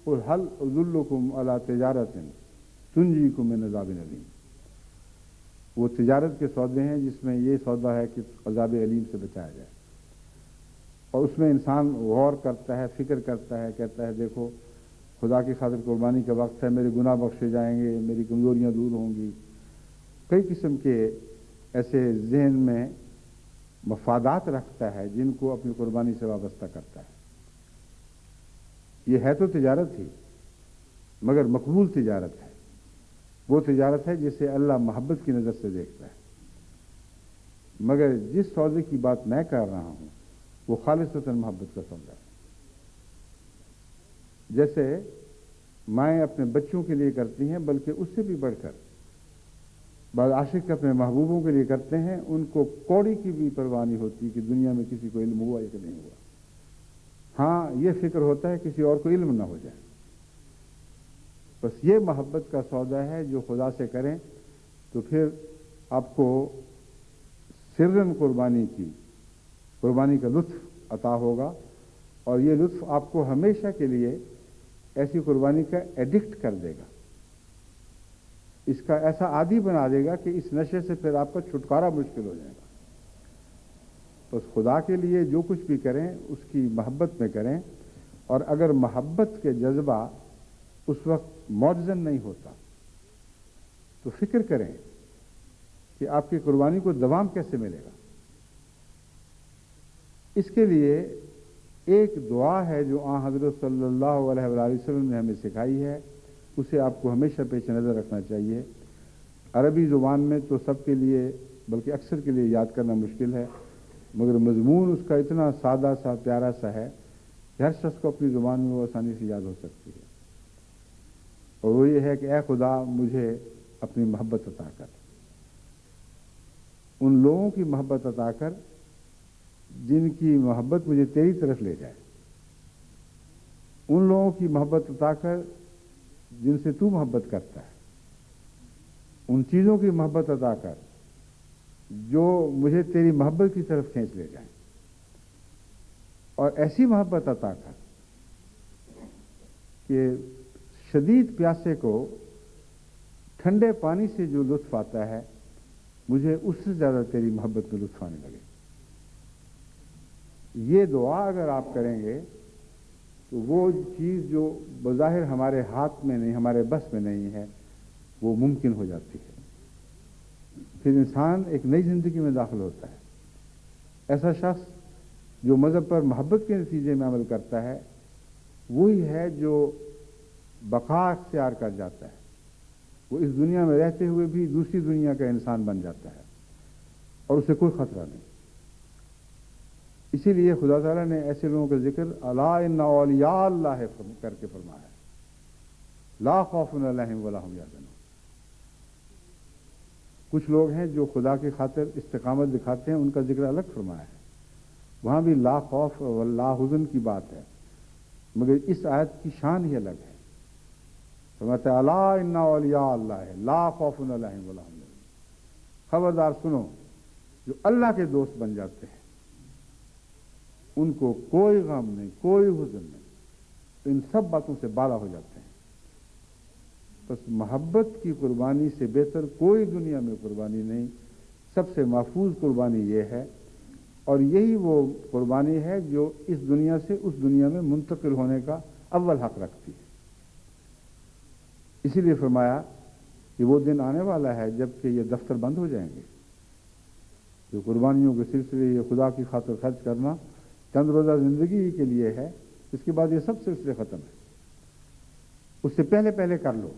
ادلکم علی تجارت تنجیکم من عذاب علیم۔ وہ تجارت کے سودے ہیں جس میں یہ سودا ہے کہ عذاب علیم سے بچایا جائے، اور اس میں انسان غور کرتا ہے، فکر کرتا ہے، کہتا ہے دیکھو خدا کی خاطر قربانی کا وقت ہے، میرے گناہ بخشے جائیں گے، میری کمزوریاں دور ہوں گی. کئی قسم کے ایسے ذہن میں مفادات رکھتا ہے جن کو اپنی قربانی سے وابستہ کرتا ہے. یہ ہے تو تجارت ہی، مگر مقبول تجارت ہے. وہ تجارت ہے جسے اللہ محبت کی نظر سے دیکھتا ہے. مگر جس سودے کی بات میں کر رہا ہوں وہ خالصتاً محبت کا سودا ہے. جیسے مائیں اپنے بچوں کے لیے کرتی ہیں، بلکہ اس سے بھی بڑھ کر بعض عاشق اپنے محبوبوں کے لیے کرتے ہیں. ان کو کوڑی کی بھی پرواہ نہیں ہوتی کہ دنیا میں کسی کو علم ہوا یا کہ نہیں ہوا. ہاں یہ فکر ہوتا ہے کسی اور کو علم نہ ہو جائے. بس یہ محبت کا سودا ہے جو خدا سے کریں تو پھر آپ کو سرن قربانی کا لطف عطا ہوگا. اور یہ لطف آپ کو ہمیشہ کے لیے ایسی قربانی کا ایڈکٹ کر دے گا، اس کا ایسا عادی بنا دے گا کہ اس نشے سے پھر آپ کا چھٹکارا مشکل ہو جائے گا. بس خدا کے لیے جو کچھ بھی کریں اس کی محبت میں کریں. اور اگر محبت کے جذبہ اس وقت موجزن نہیں ہوتا تو فکر کریں کہ آپ کی قربانی کو دوام کیسے ملے گا. اس کے لیے ایک دعا ہے جو حضرت صلی اللہ علیہ وآلہ وسلم نے ہمیں سکھائی ہے، اسے آپ کو ہمیشہ پیش نظر رکھنا چاہیے. عربی زبان میں تو سب کے لیے بلکہ اکثر کے لیے یاد کرنا مشکل ہے، مگر مضمون اس کا اتنا سادہ سا پیارا سا ہے کہ ہر شخص کو اپنی زبان میں وہ آسانی سے یاد ہو سکتی ہے. اور وہ یہ ہے کہ اے خدا مجھے اپنی محبت عطا کر. ان لوگوں کی محبت عطا کر جن کی محبت مجھے تیری طرف لے جائے. ان لوگوں کی محبت عطا کر جن سے تو محبت کرتا ہے. ان چیزوں کی محبت عطا کر جو مجھے تیری محبت کی طرف کھینچ لے جائیں. اور ایسی محبت عطا کر کہ شدید پیاسے کو ٹھنڈے پانی سے جو لطف آتا ہے مجھے اس سے زیادہ تیری محبت میں لطف آنے لگے. یہ دعا اگر آپ کریں گے تو وہ چیز جو بظاہر ہمارے ہاتھ میں نہیں، ہمارے بس میں نہیں ہے، وہ ممکن ہو جاتی ہے. پھر انسان ایک نئی زندگی میں داخل ہوتا ہے. ایسا شخص جو مذہب پر محبت کے نتیجے میں عمل کرتا ہے وہی ہے جو بقا اختیار کر جاتا ہے. وہ اس دنیا میں رہتے ہوئے بھی دوسری دنیا کا انسان بن جاتا ہے اور اسے کوئی خطرہ نہیں. اسی لیے خدا تعالیٰ نے ایسے لوگوں کا ذکر الا ان اولیاء اللہ کر کے فرمایا ہے. لا خوف علیہم ولا هم یحزنون. کچھ لوگ ہیں جو خدا کی خاطر استقامت دکھاتے ہیں، ان کا ذکر الگ فرمایا ہے. وہاں بھی لا خوف و لا حزن کی بات ہے، مگر اس آیت کی شان ہی الگ ہے. فرماتا ہے الا ان اولیاء اللہ لا خوف علیہم ولا هم یحزنون. خبردار سنو، جو اللہ کے دوست بن جاتے ہیں ان کو کوئی غم نہیں، کوئی حزن نہیں، تو ان سب باتوں سے بالا ہو جاتے ہیں. بس محبت کی قربانی سے بہتر کوئی دنیا میں قربانی نہیں. سب سے محفوظ قربانی یہ ہے، اور یہی وہ قربانی ہے جو اس دنیا سے اس دنیا میں منتقل ہونے کا اول حق رکھتی ہے. اسی لیے فرمایا کہ وہ دن آنے والا ہے جب کہ یہ دفتر بند ہو جائیں گے. جو قربانیوں کے سلسلے یہ خدا کی خاطر خرچ کرنا چند روزہ زندگی کے لیے ہے، اس کے بعد یہ سب سلسلے ختم ہے. اس سے پہلے پہلے کر لو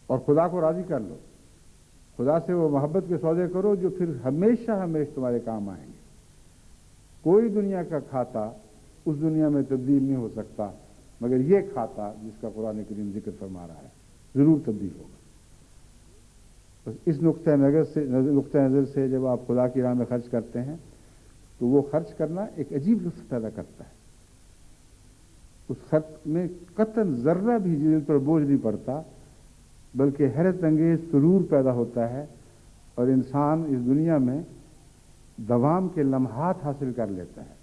اور خدا کو راضی کر لو. خدا سے وہ محبت کے سودے کرو جو پھر ہمیشہ ہمیشہ تمہارے کام آئیں گے. کوئی دنیا کا کھاتا اس دنیا میں تبدیل نہیں ہو سکتا، مگر یہ کھاتا جس کا قرآن کریم ذکر فرما رہا ہے ضرور تبدیل ہوگا. بس اس نقطۂ نظر سے جب آپ خدا کی راہ میں خرچ کرتے ہیں تو وہ خرچ کرنا ایک عجیب لطف پیدا کرتا ہے. اس خرچ میں قطعاً ذرہ بھی دل پر بوجھ نہیں پڑتا، بلکہ حیرت انگیز سرور پیدا ہوتا ہے اور انسان اس دنیا میں دوام کے لمحات حاصل کر لیتا ہے.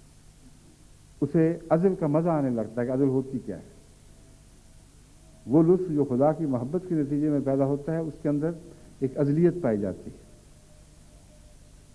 اسے عزل کا مزہ آنے لگتا ہے کہ عزل ہوتی کیا ہے. وہ لطف جو خدا کی محبت کے نتیجے میں پیدا ہوتا ہے اس کے اندر ایک عزلیت پائی جاتی ہے.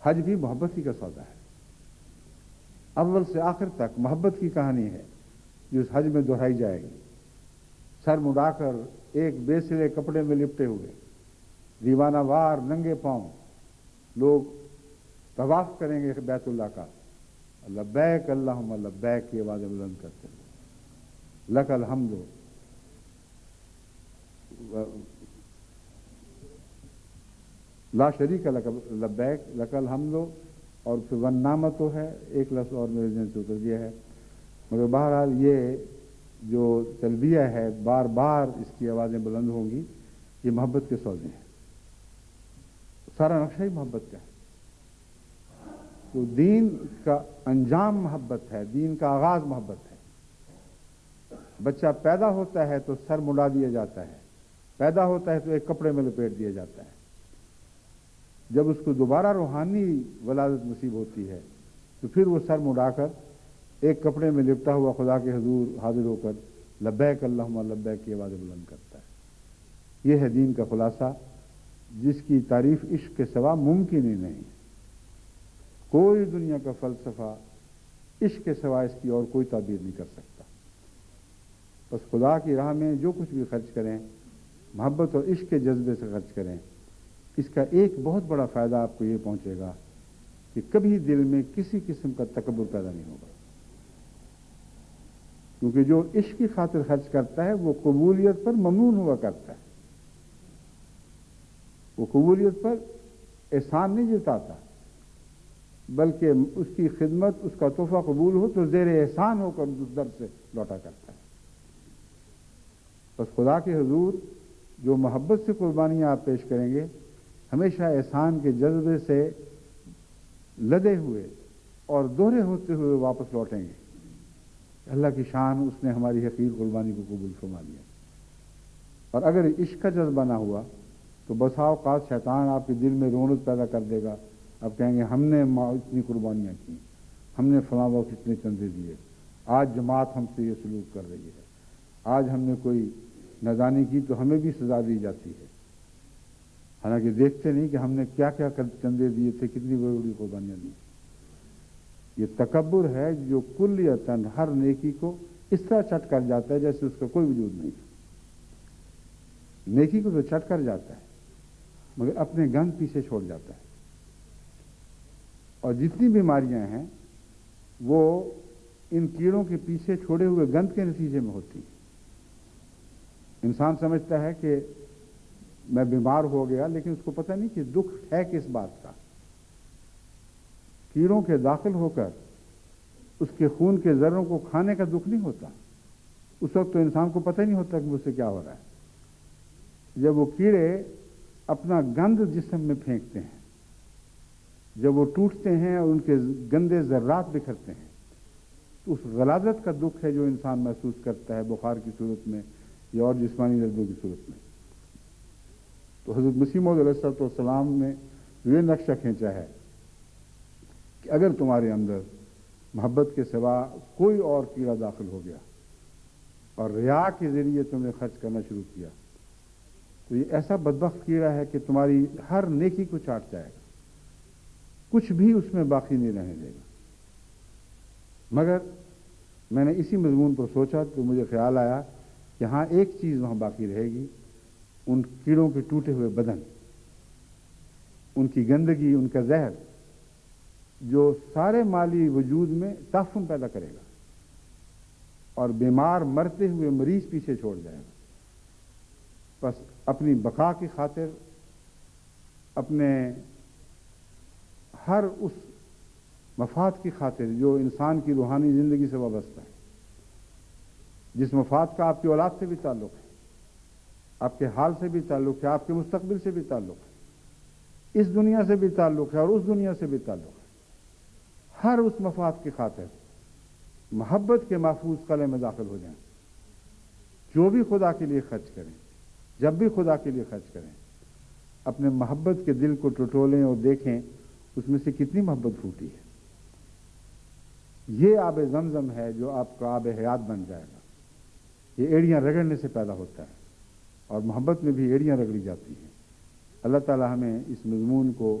حج بھی محبت ہی کا سودا ہے. اول سے آخر تک محبت کی کہانی ہے جو اس حج میں دہرائی جائے گی. سر مڈا کر ایک بے سرے کپڑے میں لپٹے ہوئے دیوانہ وار ننگے پاؤں لوگ طواف کریں گے بیت اللہ کا. لبیک اللہم لبیک کی آوازیں بلند کرتے ہیں. لک الحمد لا شریک لک لبیک لک الحمد. اور پھر ون نامہ تو ہے ایک لفظ اور میرے ذہن سے اتر گیا ہے، مگر بہرحال یہ جو تلبیہ ہے بار بار اس کی آوازیں بلند ہوں گی، یہ محبت کے سودے ہیں. سارا نقشہ ہی محبت کا ہے. تو دین کا انجام محبت ہے، دین کا آغاز محبت ہے. بچہ پیدا ہوتا ہے تو سر مڈا دیا جاتا ہے، پیدا ہوتا ہے تو ایک کپڑے میں لپیٹ دیا جاتا ہے. جب اس کو دوبارہ روحانی ولادت نصیب ہوتی ہے تو پھر وہ سر مڈا کر ایک کپڑے میں لپٹا ہوا خدا کے حضور حاضر ہو کر لبیک اللہم لبیک کی آوازیں بلند کرتا ہے. یہ ہے دین کا خلاصہ، جس کی تعریف عشق کے سوا ممکن ہی نہیں. کوئی دنیا کا فلسفہ عشق کے سوا اس کی اور کوئی تعبیر نہیں کر سکتا. بس خدا کی راہ میں جو کچھ بھی خرچ کریں محبت اور عشق کے جذبے سے خرچ کریں. اس کا ایک بہت بڑا فائدہ آپ کو یہ پہنچے گا کہ کبھی دل میں کسی قسم کا تکبر پیدا نہیں ہوگا، کیونکہ جو عشق کی خاطر خرچ کرتا ہے وہ قبولیت پر ممنون ہوا کرتا ہے. وہ قبولیت پر احسان نہیں جتاتا، بلکہ اس کی خدمت، اس کا تحفہ قبول ہو تو زیر احسان ہو کر اس در سے لوٹا کرتا ہے. بس خدا کے حضور جو محبت سے قربانیاں آپ پیش کریں گے ہمیشہ احسان کے جذبے سے لدے ہوئے اور دوہرے ہوتے ہوئے واپس لوٹیں گے. اللہ کی شان، اس نے ہماری حقیر قربانی کو قبول فرما لیا. اور اگر عشق کا جذبہ نہ ہوا تو بسا اوقات شیطان آپ کے دل میں رونق پیدا کر دے گا. آپ کہیں گے ہم نے اتنی قربانیاں کی، ہم نے فلاں وقت اتنے چندے دیے، آج جماعت ہم سے یہ سلوک کر رہی ہے، آج ہم نے کوئی نادانی کی تو ہمیں بھی سزا دی جاتی ہے. حالانکہ دیکھتے نہیں کہ ہم نے کیا کیا چندے دیے تھے، کتنی بڑی بڑی قربانیاں دی. یہ تکبر ہے جو کلیتاً ہر نیکی کو اس طرح چٹ کر جاتا ہے جیسے اس کا کوئی وجود نہیں. نیکی کو تو چٹ کر جاتا ہے مگر اپنے گند پیچھے چھوڑ جاتا ہے. اور جتنی بیماریاں ہیں وہ ان کیڑوں کے پیچھے چھوڑے ہوئے گند کے نتیجے میں ہوتی ہیں. انسان سمجھتا ہے کہ میں بیمار ہو گیا، لیکن اس کو پتہ نہیں کہ دکھ ہے کس بات کا. کیڑوں کے داخل ہو کر اس کے خون کے ذروں کو کھانے کا دکھ نہیں ہوتا. اس وقت تو انسان کو پتہ نہیں ہوتا کہ مجھ سے کیا ہو رہا ہے. جب وہ کیڑے اپنا گند جسم میں پھینکتے ہیں، جب وہ ٹوٹتے ہیں اور ان کے گندے ذرات بکھرتے ہیں، تو اس غلاظت کا دکھ ہے جو انسان محسوس کرتا ہے بخار کی صورت میں یا اور جسمانی دردوں کی صورت میں. تو حضرت مسیح موعود علیہ السلام نے یہ نقشہ کھینچا ہے کہ اگر تمہارے اندر محبت کے سوا کوئی اور کیڑا داخل ہو گیا اور ریا کے ذریعے تم نے خرچ کرنا شروع کیا تو یہ ایسا بدبخت کیڑا ہے کہ تمہاری ہر نیکی کو چاٹ جائے گا، کچھ بھی اس میں باقی نہیں رہنے دے گا. مگر میں نے اسی مضمون پر سوچا تو مجھے خیال آیا کہ ہاں ایک چیز وہاں باقی رہے گی، ان کیڑوں کے ٹوٹے ہوئے بدن، ان کی گندگی، ان کا زہر جو سارے مالی وجود میں تعفن پیدا کرے گا اور بیمار مرتے ہوئے مریض پیچھے چھوڑ جائے گا. بس اپنی بقا کی خاطر، اپنے ہر اس مفاد کی خاطر جو انسان کی روحانی زندگی سے وابستہ ہے، جس مفاد کا آپ کی اولاد سے بھی تعلق ہے، آپ کے حال سے بھی تعلق ہے، آپ کے مستقبل سے بھی تعلق ہے، اس دنیا سے بھی تعلق ہے اور اس دنیا سے بھی تعلق ہے، ہر اس مفاد کی خاطر محبت کے محفوظ قلعے میں داخل ہو جائیں. جو بھی خدا کے لیے خرچ کریں، جب بھی خدا کے لیے خرچ کریں، اپنے محبت کے دل کو ٹٹولیں اور دیکھیں اس میں سے کتنی محبت پھوٹی ہے. یہ آب زمزم ہے جو آپ کا آب حیات بن جائے گا. یہ ایڑیاں رگڑنے سے پیدا ہوتا ہے اور محبت میں بھی ایڑیاں رگڑی جاتی ہیں. اللہ تعالی ہمیں اس مضمون کو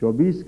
24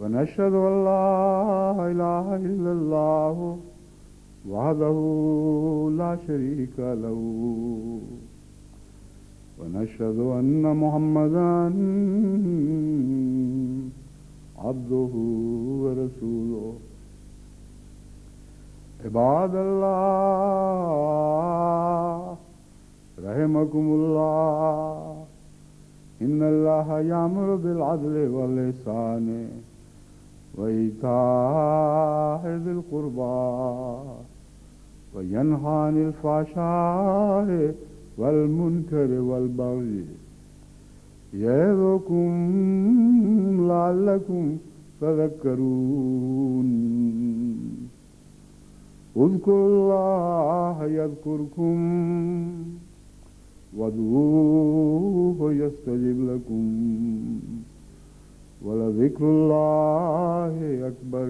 ونشهد أن لا إله إلا الله وحده لا شريك له ونشهد أن محمدا عبده ورسوله عباد الله رحمكم الله إن الله يأمر بالعدل والإحسان وإيتاء ذي القربى وينهى عن الفحشاء والمنكر والبغي يعظكم لعلكم تذكرون اذكروا الله يذكركم وادعوه يستجب لكم ولذكر الله أكبر